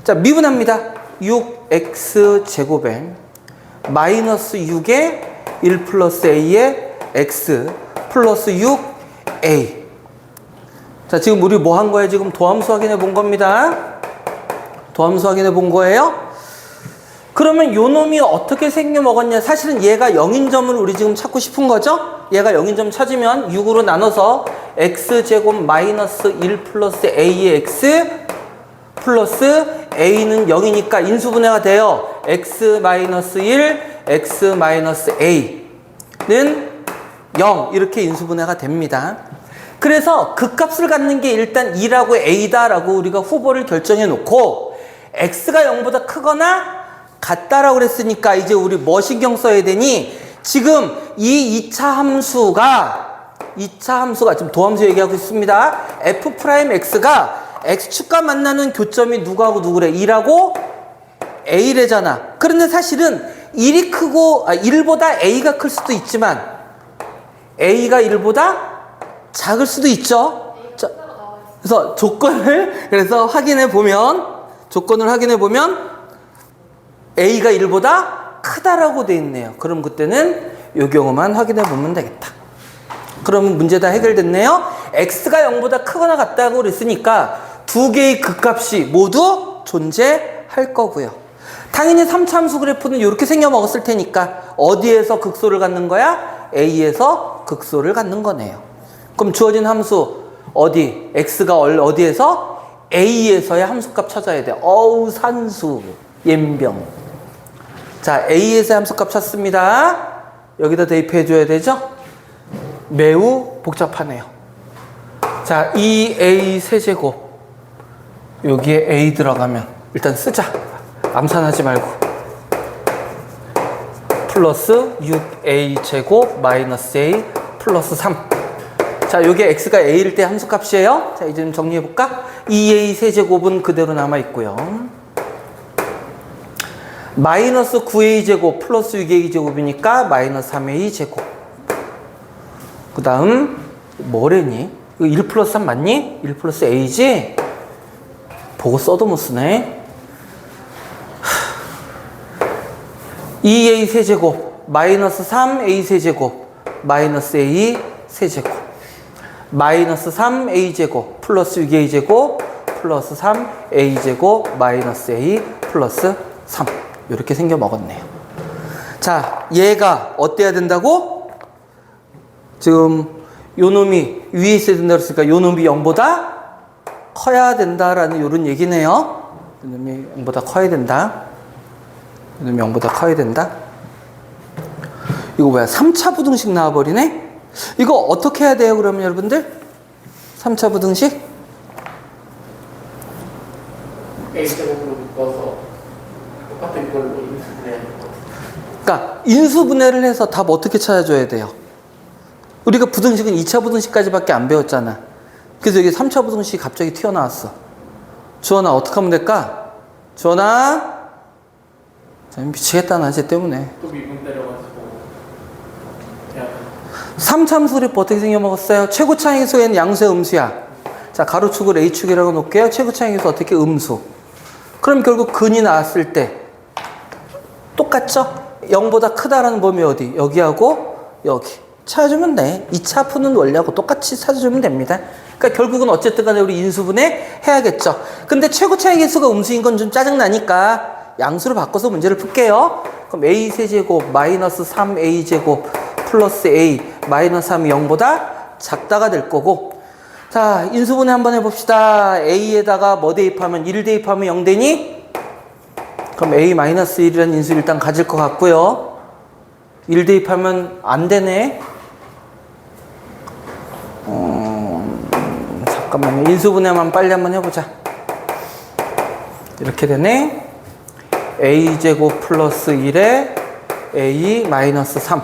자, 미분합니다. 6x 제곱에 마이너스 6에 1 플러스 a에 x 플러스 6a. 자, 지금 우리 뭐 한 거예요? 지금 도함수 확인해 본 겁니다. 도함수 확인해 본 거예요. 그러면 요 놈이 어떻게 생겨 먹었냐? 사실은 얘가 0인 점을 우리 지금 찾고 싶은 거죠? 얘가 0인 점 찾으면 6으로 나눠서 x제곱 마이너스 1 플러스 a의 x 플러스 a는 0이니까 인수분해가 돼요. x 마이너스 1, x 마이너스 a는 0 이렇게 인수분해가 됩니다. 그래서 극값을 갖는 게 일단 2라고 a다라고 우리가 후보를 결정해 놓고 x가 0보다 크거나 같다라고 그랬으니까 이제 우리 뭐 신경 써야 되니? 지금 이 2차 함수가 지금 도함수 얘기하고 있습니다. f'x가 x축과 만나는 교점이 누구하고 누구래? 2라고 a래잖아. 그런데 사실은 1이 크고 1보다 a가 클 수도 있지만 a가 1보다 작을 수도 있죠. 자, 그래서 조건을 확인해 보면 a가 1보다 크다라고 돼 있네요. 그럼 그때는 이 경우만 확인해 보면 되겠다. 그러면 문제 다 해결됐네요. x가 0보다 크거나 같다고 그랬으니까 두 개의 극값이 모두 존재할 거고요. 당연히 3차 함수 그래프는 이렇게 생겨 먹었을 테니까 어디에서 극소를 갖는 거야? a에서 극소를 갖는 거네요. 그럼 주어진 함수 어디? x가 어디에서? a에서의 함수값 찾아야 돼. 어우 산수 옌병. 자, a에서의 함수값 찾습니다. 여기다 대입해 줘야 되죠? 매우 복잡하네요. 자, 2a 세제곱 여기에 a 들어가면 일단 쓰자. 암산하지 말고 플러스 6a 제곱 마이너스 a 플러스 3. 자, 여기에 x가 a일 때 함수값이에요. 자, 이제 좀 정리해 볼까? 2a 세제곱은 그대로 남아 있고요. 마이너스 9a 제곱 플러스 6a 제곱이니까 마이너스 3a 제곱. 그 다음 뭐래니? 이거 1 플러스 3 맞니? 1 플러스 a지? 보고 써도 못 쓰네. 2a 세제곱 마이너스 3a 세제곱 마이너스 a 세제곱 마이너스 3a 제곱 플러스 6a 제곱 플러스 3a 제곱 마이너스 a 플러스 3 이렇게 생겨 먹었네요. 자, 얘가 어때야 된다고? 지금 요 놈이 위에 있어야 된다고 했으니까 요 놈이 0보다 커야 된다라는 요런 얘기네요. 요 놈이 0보다 커야 된다. 요 놈이 0보다 커야 된다. 이거 뭐야? 3차 부등식 나와버리네? 이거 어떻게 해야 돼요, 그러면 여러분들? 3차 부등식? a제곱으로 묶어서 똑같은 걸로 인수분해하는 거. 그러니까 인수분해를 해서 답 어떻게 찾아줘야 돼요? 우리가 부등식은 2차 부등식까지밖에 안 배웠잖아. 그래서 여기 3차 부등식이 갑자기 튀어나왔어. 주원아, 어떻게 하면 될까? 주원아? 미치겠다, 나 쟤 때문에. 또 미분 때려가지고 그냥 3차 그래프 어떻게 생겨먹었어요? 최고차항의수에는 양수야, 음수야? 자, 가로축을 A축이라고 놓을게요. 최고차항의수 어떻게? 음수. 그럼 결국 근이 나왔을 때 똑같죠? 0보다 크다라는 범위 어디? 여기하고 여기. 찾아주면 돼. 2차 푸는 원리하고 똑같이 찾아주면 됩니다. 그러니까 결국은 어쨌든 간에 우리 인수분해 해야겠죠. 근데 최고차항 개수가 음수인 건 좀 짜증나니까 양수로 바꿔서 문제를 풀게요. 그럼 a 세제곱 마이너스 3a 제곱 플러스 a 마이너스 3이 0보다 작다가 될 거고. 자, 인수분해 한번 해봅시다. a에다가 뭐 대입하면 1 대입하면 0 되니? 그럼 a 마이너스 1이라는 인수 일단 가질 것 같고요. 1 대입하면 안 되네. 잠깐만요. 인수분해만 빨리 한번 해보자. 이렇게 되네. a제곱 플러스 1에 a 마이너스 3.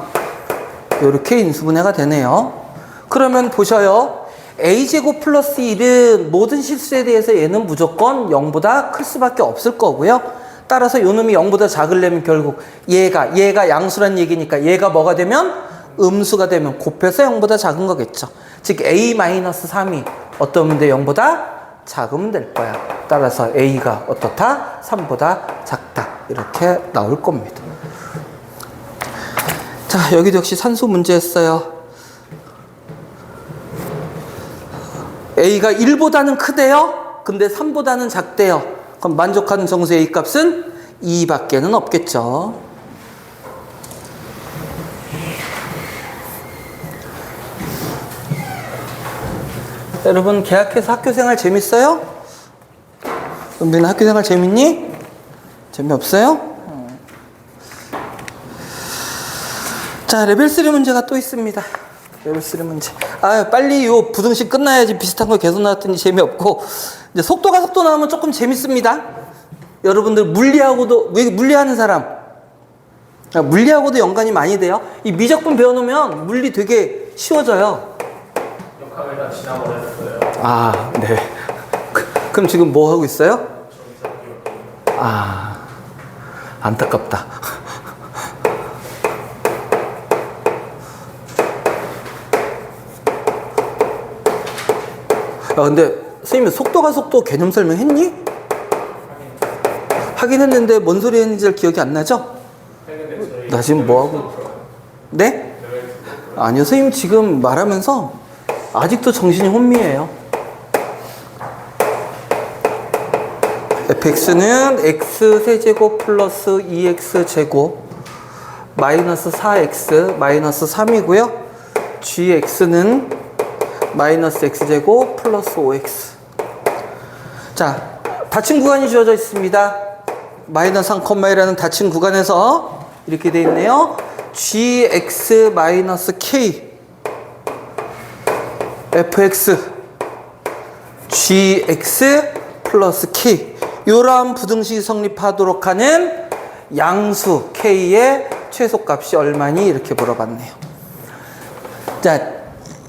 이렇게 인수분해가 되네요. 그러면 보셔요. a제곱 플러스 1은 모든 실수에 대해서 얘는 무조건 0보다 클 수밖에 없을 거고요. 따라서 요 놈이 0보다 작으려면 결국 얘가 양수란 얘기니까 얘가 뭐가 되면 음수가 되면 곱해서 0보다 작은 거겠죠. 즉 a-3이 어떠면 돼? 0보다 작으면 될 거야. 따라서 a가 어떻다? 3보다 작다. 이렇게 나올 겁니다. 자, 여기도 역시 산수 문제였어요. a가 1보다는 크대요. 근데 3보다는 작대요. 그럼 만족하는 정수 a 값은 2밖에는 없겠죠. 여러분 계약해서 학교생활 재밌어요? 은빈아 학교생활 재밌니? 재미없어요? 자, 레벨 3 문제가 또 있습니다. 레벨 3 문제. 아, 빨리 요 부등식 끝나야지. 비슷한 거 계속 나왔더니 재미없고. 이제 속도가 속도 나오면 조금 재밌습니다. 여러분들 물리하는 사람. 물리하고도 연관이 많이 돼요. 이 미적분 배워놓으면 물리 되게 쉬워져요. 역학을 다 지나버렸어요. 아, 네. 그럼 지금 뭐 하고 있어요? 아, 안타깝다. 근데 선생님 속도가 속도 개념 설명했니? 하긴 했는데 뭔 소리 했는지 잘 기억이 안 나죠? 나 지금 뭐하고 네? 아니요, 선생님 지금 말하면서 아직도 정신이 혼미해요. fx는 x세제곱 플러스 2x제곱 마이너스 4x 마이너스 3이고요. gx는 마이너스 x제곱 플러스 5x. 자, 닫힌 구간이 주어져 있습니다. 마이너스 3,1이라는 닫힌 구간에서 이렇게 되어 있네요. gx 마이너스 k fx gx 플러스 k 이러한 부등식이 성립하도록 하는 양수 k의 최소값이 얼마니? 이렇게 물어봤네요. 자,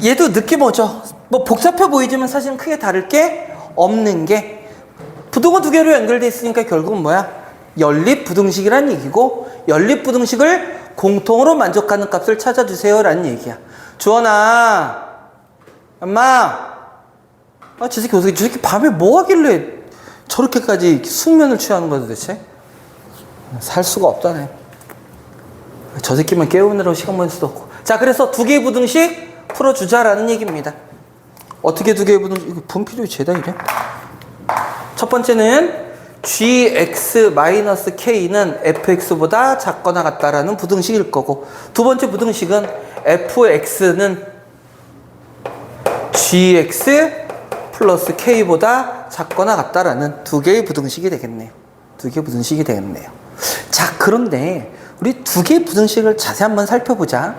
얘도 느낌 오죠? 뭐 복잡해 보이지만 사실은 크게 다를 게 없는 게 부등호 두 개로 연결돼 있으니까 결국은 뭐야? 연립 부등식이란 얘기고 연립 부등식을 공통으로 만족하는 값을 찾아주세요 라는 얘기야. 주원아, 엄마, 저 새끼 밤에 뭐 하길래 저렇게까지 숙면을 취하는 거야 도대체? 살 수가 없다네. 저 새끼만 깨우느라고 시간 보낼 수도 없고. 자, 그래서 두 개의 부등식 풀어주자라는 얘기입니다. 어떻게 두 개의 부등식? 이거 분필이 죄다 이래? 첫 번째는 gx-k는 fx보다 작거나 같다라는 부등식일 거고, 두 번째 부등식은 fx는 gx 플러스 k보다 작거나 같다라는 두 개의 부등식이 되겠네요. 두 개의 부등식이 되겠네요. 자, 그런데 우리 두 개의 부등식을 자세히 한번 살펴보자.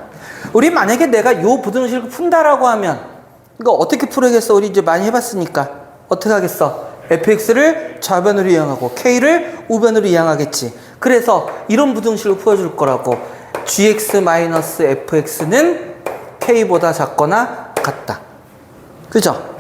우리 만약에 내가 요 부등식을 푼다라고 하면 이거 어떻게 풀어야겠어? 우리 이제 많이 해봤으니까 어떻게 하겠어? fx를 좌변으로 이항하고 k를 우변으로 이항하겠지. 그래서 이런 부등식을 풀어줄 거라고. gx-fx는 k보다 작거나 같다. 그죠?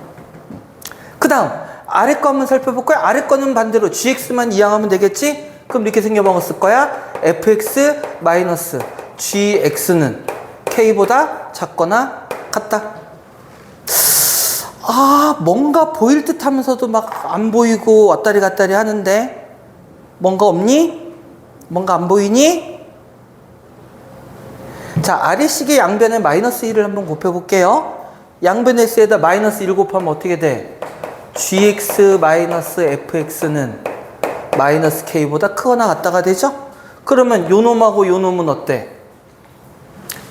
그 다음 아래 거 한번 살펴볼까요? 아래 거는 반대로 gx만 이항하면 되겠지? 그럼 이렇게 생겨먹었을 거야. fx-gx는 k보다 작거나 같다. 아, 뭔가 보일 듯 하면서도 막 안 보이고 왔다리 갔다리 하는데 뭔가 없니? 뭔가 안 보이니? 자, 아래식의 양변에 마이너스 1을 한번 곱해볼게요. 양변 x에다 마이너스 1 곱하면 어떻게 돼? gx-fx는 마이너스 k보다 크거나 같다가 되죠? 그러면 요 놈하고 요 놈은 어때?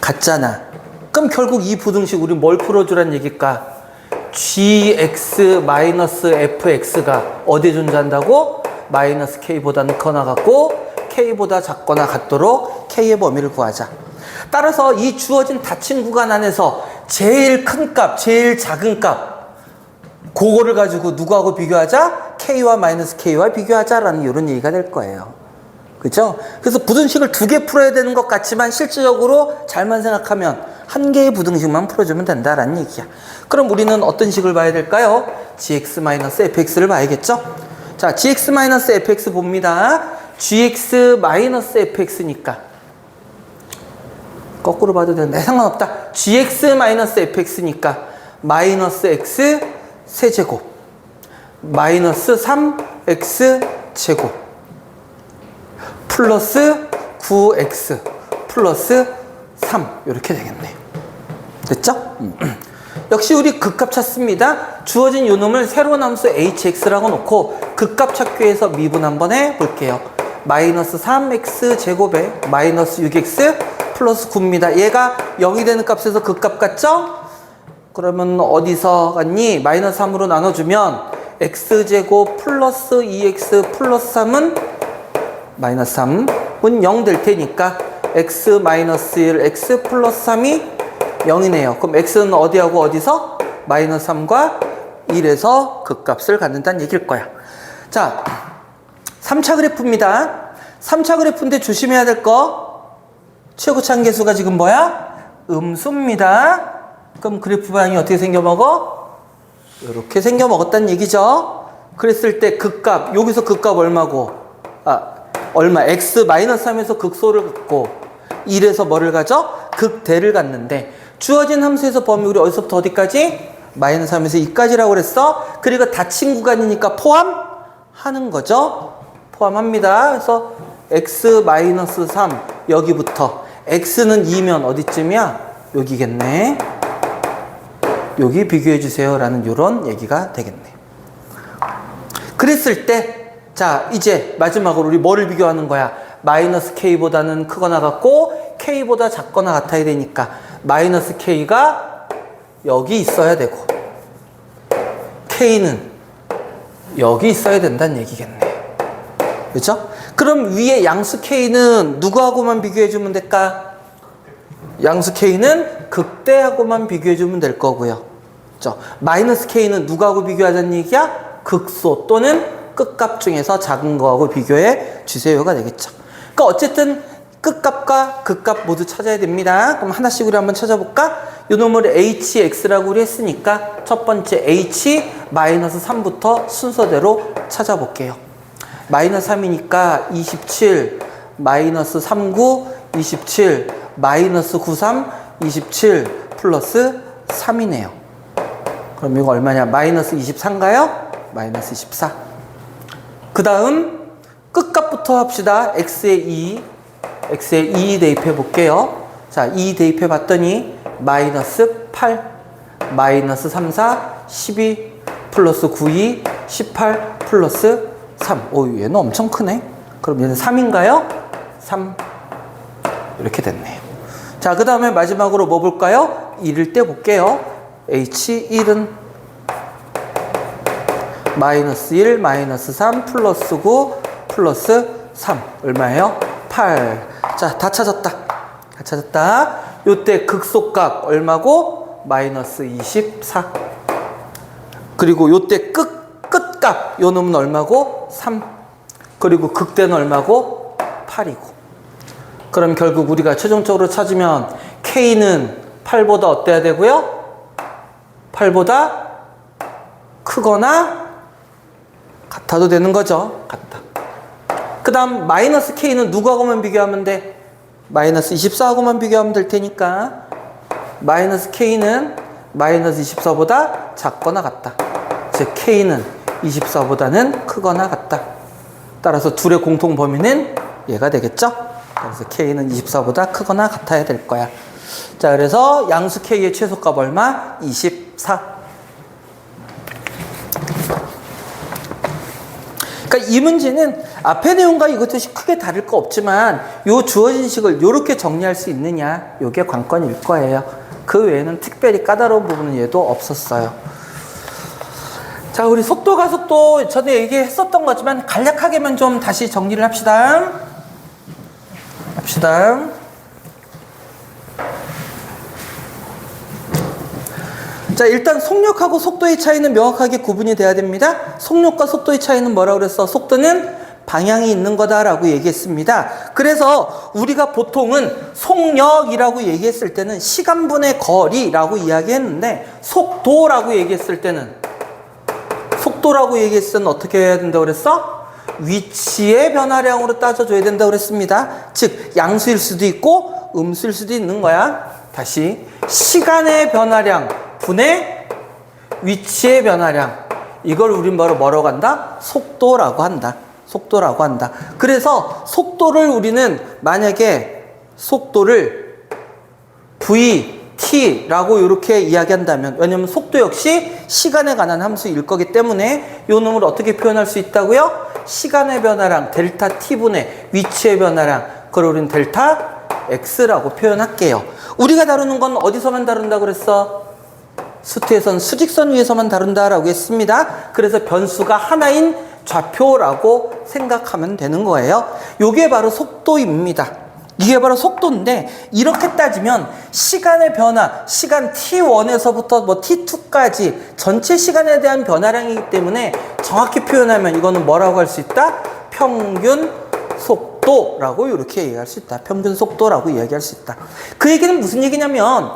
같잖아. 그럼 결국 이 부등식 우리 뭘 풀어주란 얘기일까? gx-fx가 어디에 존재한다고? 마이너스 k보다는 크거나 같고 k보다 작거나 같도록 k의 범위를 구하자. 따라서 이 주어진 닫힌 구간 안에서 제일 큰 값, 제일 작은 값 그거를 가지고 누구하고 비교하자? k와 마이너스 k와 비교하자라는 이런 얘기가 될 거예요. 그죠? 그래서 부등식을 두 개 풀어야 되는 것 같지만 실질적으로 잘만 생각하면 한 개의 부등식만 풀어주면 된다라는 얘기야. 그럼 우리는 어떤 식을 봐야 될까요? gx-fx를 봐야겠죠? 자, gx-fx 봅니다. gx-fx니까 거꾸로 봐도 되는데 상관없다. gx-fx니까 마이너스 x 세제곱 마이너스 3x 제곱 플러스 9x 플러스 3 이렇게 되겠네. 됐죠? 역시 우리 극값 찾습니다. 주어진 요 놈을 새로운 함수 hx라고 놓고 극값 찾기 위해서 미분 한번 해볼게요. 마이너스 3x 제곱에 마이너스 6x 플러스 9입니다. 얘가 0이 되는 값에서 극값 같죠? 그러면 어디서 갔니? 마이너스 3으로 나눠주면 x제곱 플러스 2x 플러스 3은 마이너스 3은 0 될 테니까 x 마이너스 1 x 플러스 3이 0이네요. 그럼 x는 어디하고 어디서? 마이너스 3과 1에서 극값을 갖는다는 얘기일 거야. 자, 3차 그래프입니다. 3차 그래프인데 조심해야 될 거 최고차항계수가 지금 뭐야? 음수입니다. 그럼 그래프 방향이 어떻게 생겨먹어? 이렇게 생겨먹었다는 얘기죠. 그랬을 때 극값, 여기서 극값 얼마고? 얼마? x 마이너스 3에서 극소를 갖고 1에서 뭐를 가져? 극대를 갖는데 주어진 함수에서 범위 우리 어디서부터 어디까지? 마이너스 3에서 2까지라고 그랬어. 그리고 닫힌 구간이니까 포함하는 거죠. 포함합니다. 그래서 x 마이너스 3 여기부터 x는 2면 어디쯤이야? 여기겠네. 여기 비교해 주세요 라는 요런 얘기가 되겠네. 그랬을 때 자, 이제 마지막으로 우리 뭐를 비교하는 거야? 마이너스 k보다는 크거나 같고 k보다 작거나 같아야 되니까 마이너스 k가 여기 있어야 되고 k는 여기 있어야 된다는 얘기겠네. 그렇죠? 그럼 위에 양수 k는 누구하고만 비교해 주면 될까? 양수 k는 극대하고만 비교해 주면 될 거고요. 그렇죠? 마이너스 k는 누구하고 비교하자는 얘기야? 극소 또는 끝값 중에서 작은 거하고 비교해 주세요가 되겠죠. 그러니까 어쨌든 끝값과 극값 모두 찾아야 됩니다. 그럼 하나씩 우리 한번 찾아볼까? 요 놈을 hx라고 우리 했으니까 첫 번째 h 마이너스 3부터 순서대로 찾아볼게요. 마이너스 3이니까 27 마이너스 39 27 마이너스 93 27 플러스 3이네요. 그럼 이거 얼마냐? 마이너스 23인가요? 마이너스 24. 그 다음 끝값부터 합시다. x에 2 대입해 볼게요. 자, 2 대입해 봤더니 마이너스 8 마이너스 3 4 12 플러스 9 2 18 플러스 3. 오, 얘는 엄청 크네. 그럼 얘는 3인가요? 3 이렇게 됐네요. 자, 그 다음에 마지막으로 뭐 볼까요? 1을 떼 볼게요. h1은 마이너스 1 마이너스 3 플러스 9 플러스 3 얼마예요? 8. 자, 다 찾았다. 다 찾았다. 요때 극소값 얼마고? 마이너스 24. 그리고 요때 끝값 요 놈은 얼마고? 3. 그리고 극대는 얼마고? 8이고. 그럼 결국 우리가 최종적으로 찾으면 K는 8보다 어때야 되고요? 8보다 크거나 같아도 되는 거죠. 같다. 그 다음 마이너스 K는 누구하고만 비교하면 돼? 마이너스 24하고만 비교하면 될 테니까 마이너스 K는 마이너스 24보다 작거나 같다. 즉 K는 24보다는 크거나 같다. 따라서 둘의 공통 범위는 얘가 되겠죠? 그래서 K는 24보다 크거나 같아야 될 거야. 자, 그래서 양수 K의 최소값 얼마? 24. 그러니까 이 문제는 앞의 내용과 이것도 크게 다를 거 없지만 요 주어진 식을 요렇게 정리할 수 있느냐, 요게 관건일 거예요. 그 외에는 특별히 까다로운 부분은 얘도 없었어요. 자, 우리 속도 가속도 전에 얘기했었던 거지만 간략하게만 좀 다시 정리를 합시다. 자, 일단 속력하고 속도의 차이는 명확하게 구분이 돼야 됩니다. 속력과 속도의 차이는 뭐라고 그랬어? 속도는 방향이 있는 거다라고 얘기했습니다. 그래서 우리가 보통은 속력이라고 얘기했을 때는 시간분의 거리라고 이야기했는데 속도라고 얘기했을 때는 어떻게 해야 된다고 그랬어? 위치의 변화량으로 따져줘야 된다고 그랬습니다. 즉 양수일 수도 있고 음수일 수도 있는 거야. 다시 시간의 변화량 분의 위치의 변화량, 이걸 우린 바로 뭐라고 한다? 속도라고 한다. 그래서 속도를 우리는 만약에 속도를 vt라고 이렇게 이야기한다면, 왜냐면 속도 역시 시간에 관한 함수일 거기 때문에 요 놈을 어떻게 표현할 수 있다고요? 시간의 변화량 델타 t분의 위치의 변화량, 그걸 우리는 델타 x라고 표현할게요. 우리가 다루는 건 어디서만 다룬다고 그랬어? 수트에선 수직선 위에서만 다룬다라고 했습니다. 그래서 변수가 하나인 좌표라고 생각하면 되는 거예요. 이게 바로 속도입니다. 이게 바로 속도인데, 이렇게 따지면 시간의 변화, 시간 t1에서부터 뭐 t2까지 전체 시간에 대한 변화량이기 때문에 정확히 표현하면 이거는 뭐라고 할 수 있다? 평균 속도라고 이렇게 얘기할 수 있다. 평균 속도라고 이야기할 수 있다. 그 얘기는 무슨 얘기냐면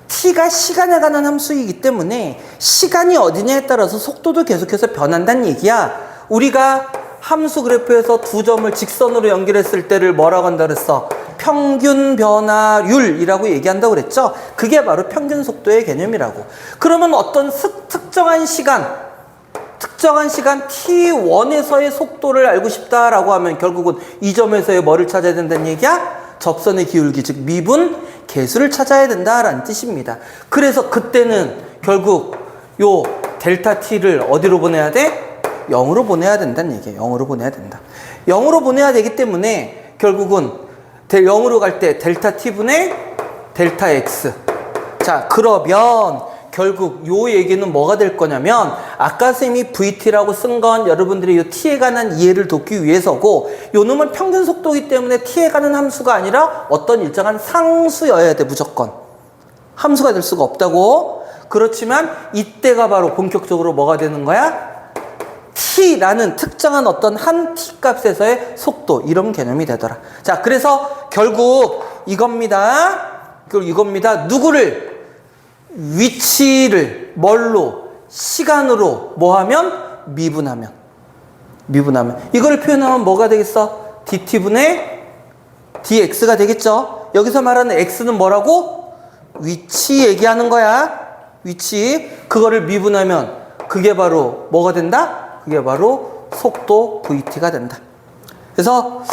t가 시간에 관한 함수이기 때문에 시간이 어디냐에 따라서 속도도 계속해서 변한다는 얘기야. 우리가 함수 그래프에서 두 점을 직선으로 연결했을 때를 뭐라고 한다 그랬어? 평균 변화율이라고 얘기한다고 그랬죠? 그게 바로 평균 속도의 개념이라고. 그러면 어떤 특정한 시간 t1에서의 속도를 알고 싶다라고 하면 결국은 이 점에서의 뭐를 찾아야 된다는 얘기야? 접선의 기울기, 즉 미분 계수를 찾아야 된다라는 뜻입니다. 그래서 그때는 결국 요 델타 t를 어디로 보내야 돼? 0으로 보내야 된다는 얘기예요. 0으로 보내야 된다. 0으로 보내야 되기 때문에 결국은 0으로 갈 때 델타 t분의 델타 x. 자, 그러면 결국 요 얘기는 뭐가 될 거냐면, 아까 쌤이 vt라고 쓴 건 여러분들이 요 t에 관한 이해를 돕기 위해서고, 요 놈은 평균 속도이기 때문에 t에 관한 함수가 아니라 어떤 일정한 상수여야 돼. 무조건 함수가 될 수가 없다고. 그렇지만 이때가 바로 본격적으로 뭐가 되는 거야? t라는 특정한 어떤 한 t 값에서의 속도, 이런 개념이 되더라. 자, 그래서 결국 이겁니다. 누구를? 위치를 뭘로? 시간으로 뭐하면? 미분하면. 이걸 표현하면 뭐가 되겠어? dt분의 dx가 되겠죠. 여기서 말하는 x는 뭐라고? 위치 얘기하는 거야. 위치. 그거를 미분하면 그게 바로 뭐가 된다? 그게 바로 속도 vt가 된다. 그래서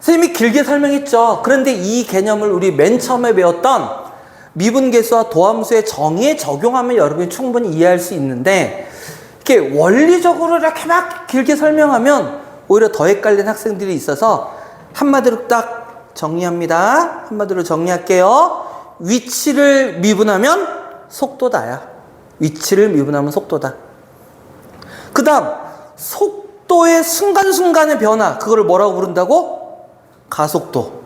선생님이 길게 설명했죠. 그런데 이 개념을 우리 맨 처음에 배웠던 미분계수와 도함수의 정의에 적용하면 여러분이 충분히 이해할 수 있는데, 이렇게 원리적으로 이렇게 막 길게 설명하면 오히려 더 헷갈리는 학생들이 있어서 한마디로 딱 정리합니다. 한마디로 정리할게요. 위치를 미분하면 속도다야. 위치를 미분하면 속도다. 그 다음 속도의 순간순간의 변화, 그거를 뭐라고 부른다고? 가속도.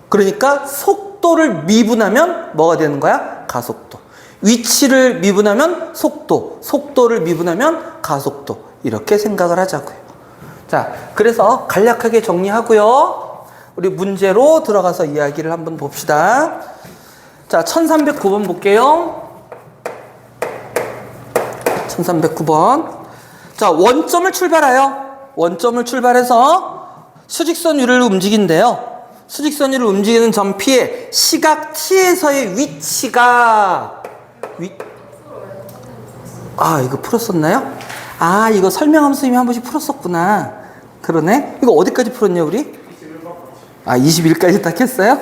그러니까 속도를 미분하면 뭐가 되는 거야? 가속도. 위치를 미분하면 속도, 속도를 미분하면 가속도. 이렇게 생각을 하자고요. 자, 그래서 간략하게 정리하고요. 우리 문제로 들어가서 이야기를 한번 봅시다. 자, 1309번 볼게요. 1309번. 자, 원점을 출발해서 수직선 위를 움직인대요. 수직선 위를 움직이는 점 P의 시각 T에서의 위치가 이거 풀었었나요? 이거 설명하면서 선생님이 한 번씩 풀었었구나. 그러네. 이거 어디까지 풀었냐 우리? 21까지 딱 했어요?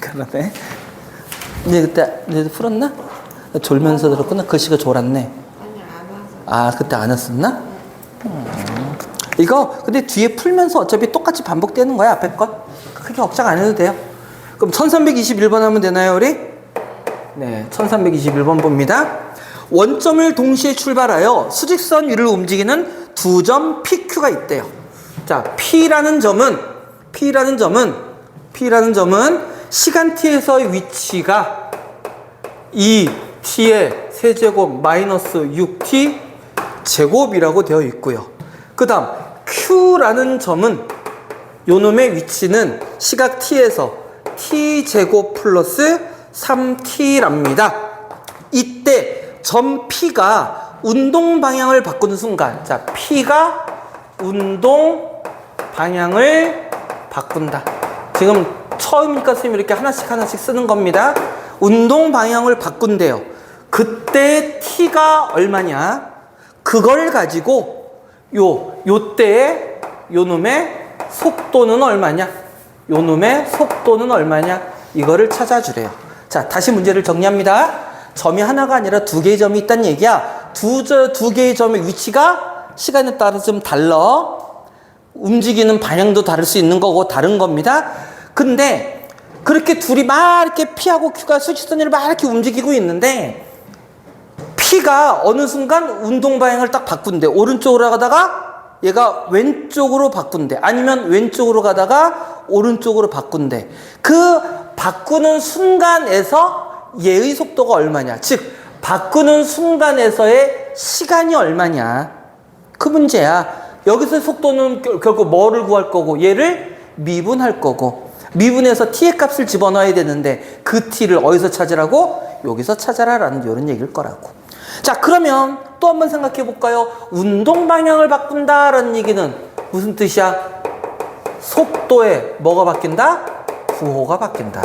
그러네. 그때 풀었나? 졸면서 들었구나. 글씨가 졸았네. 그때 안 했었나? 이거 근데 뒤에 풀면서 어차피 똑같이 반복되는 거야. 앞에 것 크게 걱정 안 해도 돼요. 그럼 1321번 하면 되나요 우리? 네, 1321번 봅니다. 원점을 동시에 출발하여 수직선 위를 움직이는 두 점 PQ가 있대요. 자, P라는 점은 시간 t에서의 위치가 2t의 세제곱 마이너스 6t 제곱이라고 되어 있고요. 그 다음 Q라는 점은 요놈의 위치는 시각 T에서 T제곱 플러스 3T랍니다. 이때 점 P가 운동 방향을 바꾸는 순간, 자, P가 운동 방향을 바꾼다. 지금 처음이니까 선생님이 이렇게 하나씩 쓰는 겁니다. 운동 방향을 바꾼대요. 그때 T가 얼마냐? 그걸 가지고 요때의 요놈의 속도는 얼마냐? 요놈의 속도는 얼마냐? 이거를 찾아주래요. 자, 다시 문제를 정리합니다. 점이 하나가 아니라 두 개의 점이 있다는 얘기야. 두 개의 점의 위치가 시간에 따라 좀 달라. 움직이는 방향도 다를 수 있는 거고 다른 겁니다. 근데 그렇게 둘이 막 이렇게 P하고 Q가 수직선을 막 이렇게 움직이고 있는데 P가 어느 순간 운동 방향을 딱 바꾼대. 오른쪽으로 가다가 얘가 왼쪽으로 바꾼대. 아니면 왼쪽으로 가다가 오른쪽으로 바꾼대. 그 바꾸는 순간에서 얘의 속도가 얼마냐. 즉 바꾸는 순간에서의 시간이 얼마냐. 그 문제야. 여기서 속도는 결국 뭐를 구할 거고 얘를 미분할 거고 미분해서 t의 값을 집어넣어야 되는데 그 t를 어디서 찾으라고? 여기서 찾아라라는 이런 얘기일 거라고. 자, 그러면 또 한번 생각해 볼까요? 운동 방향을 바꾼다라는 얘기는 무슨 뜻이야? 속도에 뭐가 바뀐다? 부호가 바뀐다.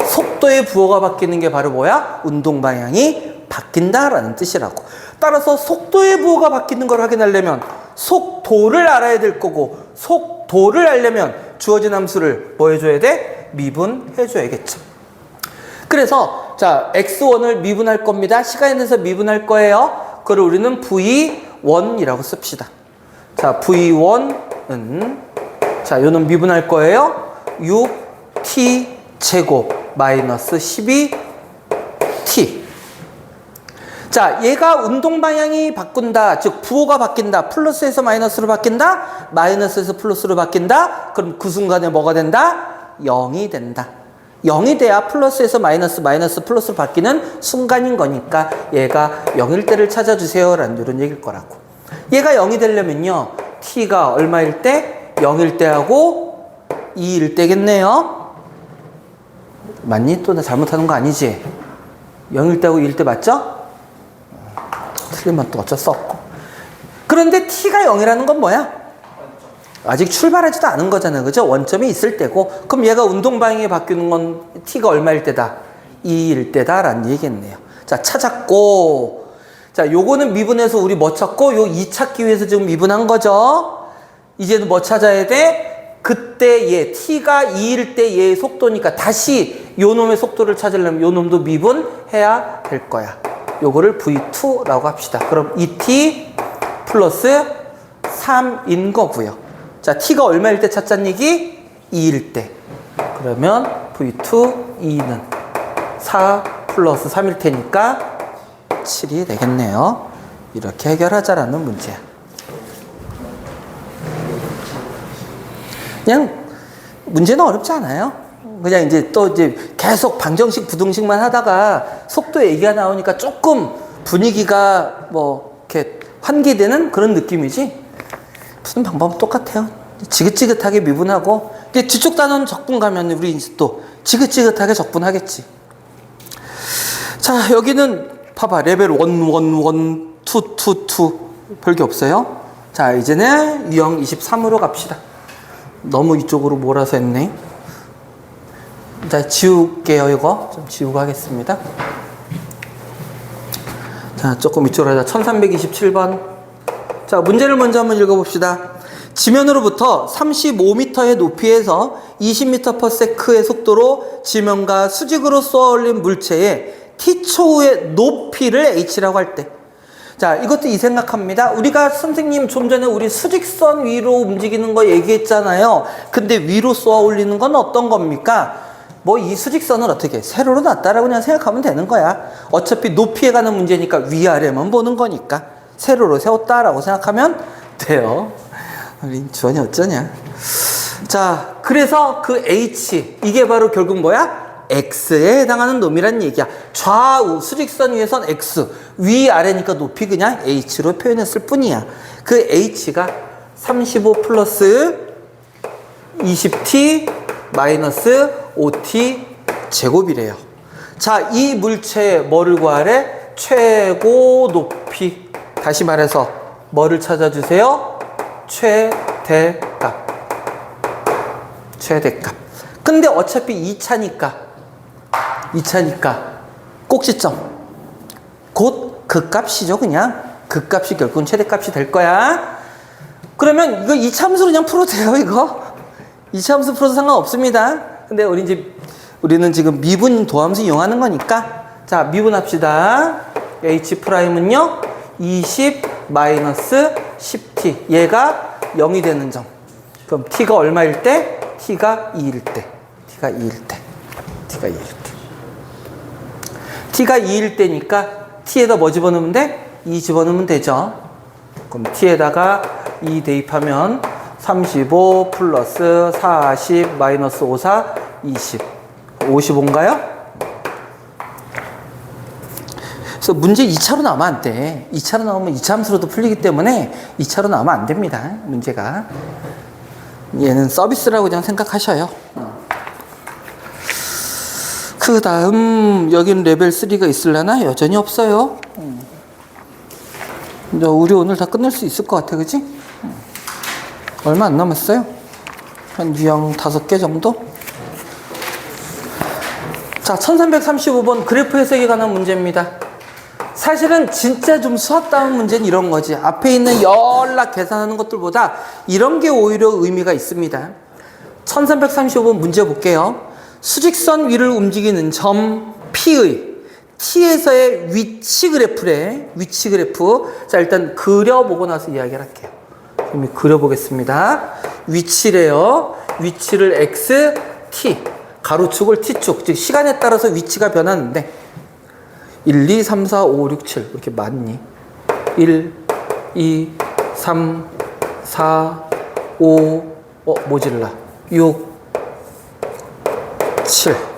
속도의 부호가 바뀌는 게 바로 뭐야? 운동 방향이 바뀐다라는 뜻이라고. 따라서 속도의 부호가 바뀌는 걸 확인하려면 속도를 알아야 될 거고 속도를 알려면 주어진 함수를 뭐 해줘야 돼? 미분해줘야겠죠. 그래서 자, x1을 미분할 겁니다. 시간에 대해서 미분할 거예요. 그걸 우리는 v1이라고 씁시다. 자, v1은 자, 요는 미분할 거예요. 6t 제곱 마이너스 12t. 자, 얘가 운동 방향이 바꾼다. 즉 부호가 바뀐다. 플러스에서 마이너스로 바뀐다. 마이너스에서 플러스로 바뀐다. 그럼 그 순간에 뭐가 된다? 0이 된다. 0이 돼야 플러스에서 마이너스, 마이너스 플러스로 바뀌는 순간인 거니까 얘가 0일 때를 찾아주세요 라는 이런 얘기일 거라고. 얘가 0이 되려면요 t가 얼마일 때? 0일 때하고 2일 때겠네요. 맞니? 또 나 잘못하는 거 아니지? 0일 때하고 2일 때 맞죠? 틀리면 또 어쩔 수 없고. 그런데 t가 0이라는 건 뭐야? 아직 출발하지도 않은 거잖아요. 그죠? 원점이 있을 때고. 그럼 얘가 운동 방향이 바뀌는 건 t가 얼마일 때다? 2일 때다 라는 얘기겠네요. 자, 찾았고. 자, 요거는 미분해서 우리 뭐 찾고 요 2 찾기 위해서 지금 미분한 거죠. 이제는 뭐 찾아야 돼? 그때 얘 t가 2일 때 얘의 속도니까 다시 요 놈의 속도를 찾으려면 요 놈도 미분해야 될 거야. 요거를 v2라고 합시다. 그럼 2t 플러스 3인 거고요. 자, t가 얼마일 때 찾자는 얘기? 2일 때. 그러면 v2 2는 4 플러스 3일 테니까 7이 되겠네요. 이렇게 해결하자라는 문제야. 그냥 문제는 어렵지 않아요. 그냥 이제 또 이제 계속 방정식 부등식만 하다가 속도 얘기가 나오니까 조금 분위기가 뭐 이렇게 환기되는 그런 느낌이지. 푸는 방법은 똑같아요. 지긋지긋하게 미분하고 이제 뒤쪽 단원 적분 가면 우리 이제 또 지긋지긋하게 적분하겠지. 자, 여기는 봐봐. 레벨 1, 1, 1, 2, 2, 2 별게 없어요. 자, 이제는 유형 23으로 갑시다. 너무 이쪽으로 몰아서 했네. 자, 지울게요. 이거 좀 지우고 하겠습니다. 자, 조금 이쪽으로 하자. 1327번. 자, 문제를 먼저 한번 읽어봅시다. 지면으로부터 35m의 높이에서 20m/s의 속도로 지면과 수직으로 쏘아올린 물체의 t초의 높이를 h라고 할 때. 자, 이것도 이 생각합니다. 우리가 선생님 좀 전에 우리 수직선 위로 움직이는 거 얘기했잖아요. 근데 위로 쏘아올리는 건 어떤 겁니까? 뭐 이 수직선을 어떻게 세로로 놨다라고 그냥 생각하면 되는 거야. 어차피 높이에 관한 문제니까 위아래만 보는 거니까 세로로 세웠다라고 생각하면 돼요. 우리 주원이 어쩌냐. 자, 그래서 그 h 이게 바로 결국 뭐야? x에 해당하는 놈이란 얘기야. 좌우 수직선 위에선 x, 위아래니까 높이 그냥 h로 표현했을 뿐이야. 그 h가 35 플러스 20t 마이너스 5t 제곱이래요. 자, 이 물체의 뭐를 구하래? 최고 높이. 다시 말해서 뭐를 찾아주세요? 최대값. 최대값. 근데 어차피 2차니까 꼭지점. 곧 그 값이죠, 그냥. 그 값이 결국은 최대값이 될 거야. 그러면 이거 이차함수로 그냥 풀어도 돼요, 이거. 이차함수 풀어도 상관없습니다. 근데 우리는 지금 미분 도함수 이용하는 거니까. 자, 미분합시다. H'은요, 20 마이너스 10t. 얘가 0이 되는 점. 그럼 t가 얼마일 때? t가 2일 때. t가 2일 때니까 t에다 뭐 집어넣으면 돼? 2 집어넣으면 되죠. 그럼 t에다가 2 대입하면 35 플러스 40 마이너스 54 20 55인가요? 그래서 문제 2차로 나오면 안 돼. 2차로 나오면 2차 함수로도 풀리기 때문에 2차로 나오면 안 됩니다. 문제가. 얘는 서비스라고 그냥 생각하셔요. 그 다음 여기는 레벨 3가 있으려나? 여전히 없어요. 우리 오늘 다 끝낼 수 있을 것 같아, 그치? 얼마 안 남았어요. 한 유형 5개 정도? 자, 1335번 그래프 해석에 관한 문제입니다. 사실은 진짜 좀 수학다운 문제는 이런 거지. 앞에 있는 연락 계산하는 것들보다 이런 게 오히려 의미가 있습니다. 1335번 문제 볼게요. 수직선 위를 움직이는 점 P의 T에서의 위치 그래프래. 위치 그래프. 자, 일단 그려보고 나서 이야기를 할게요. 이미 그려보겠습니다. 위치래요. 위치를 X, T. 가로축을 T축. 즉, 시간에 따라서 위치가 변하는데 1, 2, 3, 4, 5, 6, 7 이렇게 많니? 1, 2, 3, 4, 5 모질라 6, 7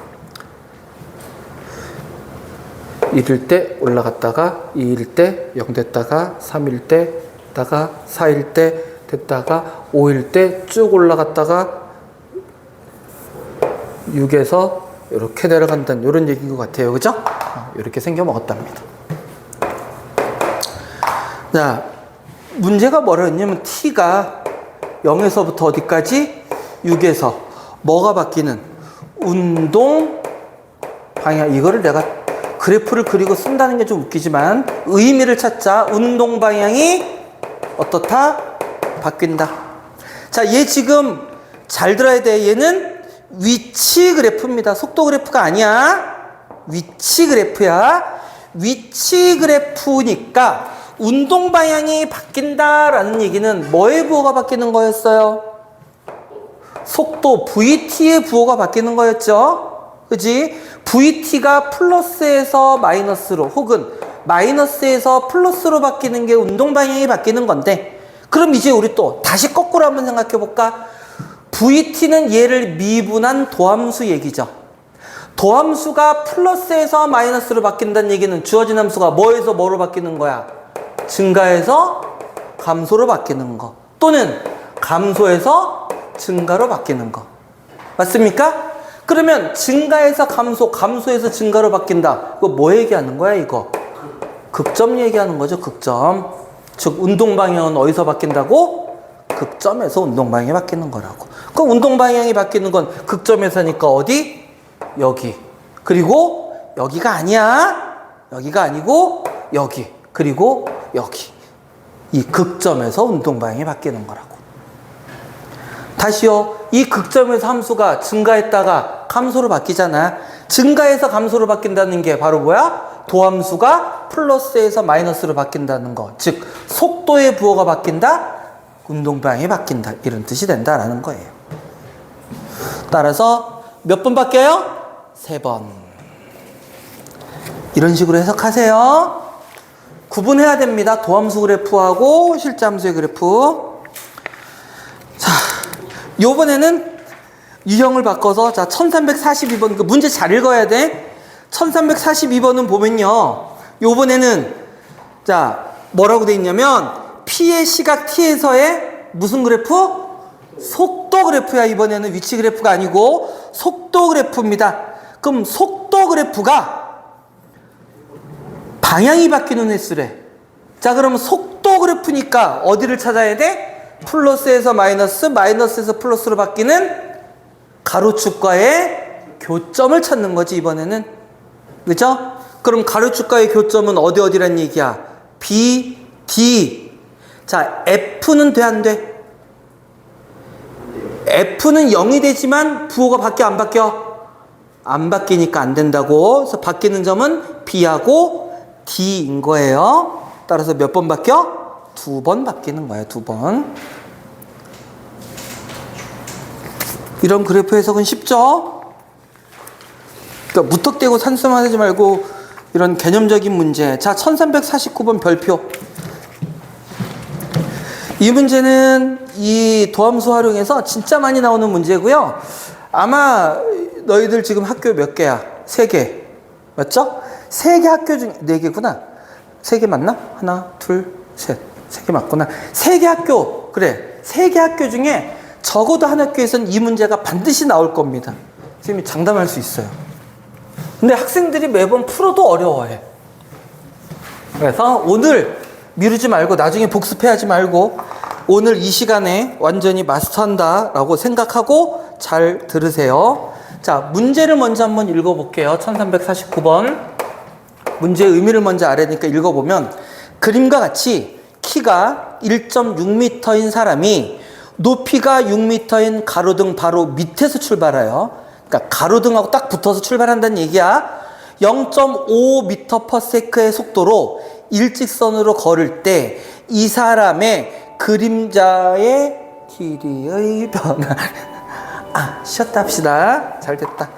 1일 때 올라갔다가 2일 때 0 됐다가 3일 때 됐다가 4일 때 됐다가 5일 때 쭉 올라갔다가 6에서 이렇게 내려간다는 이런 얘기인 것 같아요. 그죠? 이렇게 생겨 먹었답니다. 자, 문제가 뭐라 했냐면 t가 0에서부터 어디까지? 6에서 뭐가 바뀌는? 운동 방향. 이거를 내가 그래프를 그리고 쓴다는 게 좀 웃기지만 의미를 찾자. 운동 방향이 어떻다? 바뀐다. 자, 얘 지금 잘 들어야 돼. 얘는 위치 그래프입니다. 속도 그래프가 아니야. 위치 그래프야. 위치 그래프니까 운동 방향이 바뀐다라는 얘기는 뭐의 부호가 바뀌는 거였어요? 속도 VT의 부호가 바뀌는 거였죠. 그지? VT가 플러스에서 마이너스로 혹은 마이너스에서 플러스로 바뀌는 게 운동 방향이 바뀌는 건데, 그럼 이제 우리 또 다시 거꾸로 한번 생각해 볼까? VT는 얘를 미분한 도함수 얘기죠. 도함수가 플러스에서 마이너스로 바뀐다는 얘기는 주어진 함수가 뭐에서 뭐로 바뀌는 거야? 증가해서 감소로 바뀌는 거, 또는 감소해서 증가로 바뀌는 거. 맞습니까? 그러면 증가해서 감소, 감소해서 증가로 바뀐다. 이거 뭐 얘기하는 거야, 이거? 극점 얘기하는 거죠, 극점. 즉, 운동 방향은 어디서 바뀐다고? 극점에서 운동 방향이 바뀌는 거라고. 그럼 운동 방향이 바뀌는 건 극점에서니까 어디? 여기. 그리고 여기가 아니야. 여기가 아니고 여기. 그리고 여기. 이 극점에서 운동 방향이 바뀌는 거라고. 다시요. 이 극점에서 함수가 증가했다가 감소로 바뀌잖아. 증가해서 감소로 바뀐다는 게 바로 뭐야? 도함수가 플러스에서 마이너스로 바뀐다는 거. 즉, 속도의 부호가 바뀐다. 운동 방향이 바뀐다. 이런 뜻이 된다라는 거예요. 따라서 몇 번 바뀌어요? 3번. 이런 식으로 해석하세요. 구분해야 됩니다. 도함수 그래프하고 실제 함수의 그래프. 자, 요번에는 유형을 바꿔서 자 1342번 그 문제 잘 읽어야 돼. 1342번은 보면요. 요번에는 자 뭐라고 돼 있냐면 P의 시각 T에서의 무슨 그래프? 속도 그래프야. 이번에는 위치 그래프가 아니고 속도 그래프입니다. 그럼 속도 그래프가 방향이 바뀌는 횟수래. 자 그러면 속도 그래프니까 어디를 찾아야 돼? 플러스에서 마이너스, 마이너스에서 플러스로 바뀌는 가로축과의 교점을 찾는 거지 이번에는. 그죠? 그럼 가로축과의 교점은 어디란 얘기야? B, D. 자 F는 돼 안 돼? F는 0이 되지만 부호가 바뀌어 안 바뀌어? 안 바뀌니까 안 된다고. 그래서 바뀌는 점은 B하고 D인 거예요. 따라서 몇 번 바뀌어? 2번 바뀌는 거예요. 2번. 이런 그래프 해석은 쉽죠? 그러니까 무턱대고 산수만 하지 말고 이런 개념적인 문제. 자 1349번 별표. 이 문제는 이 도함수 활용해서 진짜 많이 나오는 문제고요. 아마 너희들 지금 학교 몇 개야? 3개. 맞죠? 3개 학교 중 4개구나. 3개 맞나? 하나, 둘, 셋. 3개 맞구나. 3개 학교. 그래. 3개 학교 중에 적어도 한 학교에서는 이 문제가 반드시 나올 겁니다. 선생님이 장담할 수 있어요. 근데 학생들이 매번 풀어도 어려워해. 그래서 오늘 미루지 말고 나중에 복습해야지 말고 오늘 이 시간에 완전히 마스터한다라고 생각하고 잘 들으세요. 자, 문제를 먼저 한번 읽어볼게요. 1349번. 문제의 의미를 먼저 알아야니까 읽어보면 그림과 같이 키가 1.6m인 사람이 높이가 6m인 가로등 바로 밑에서 출발해요. 그러니까 가로등하고 딱 붙어서 출발한다는 얘기야. 0.5m/s의 속도로 일직선으로 걸을 때 이 사람의 그림자의 길이의 변화. 쉬었다 합시다. 잘 됐다.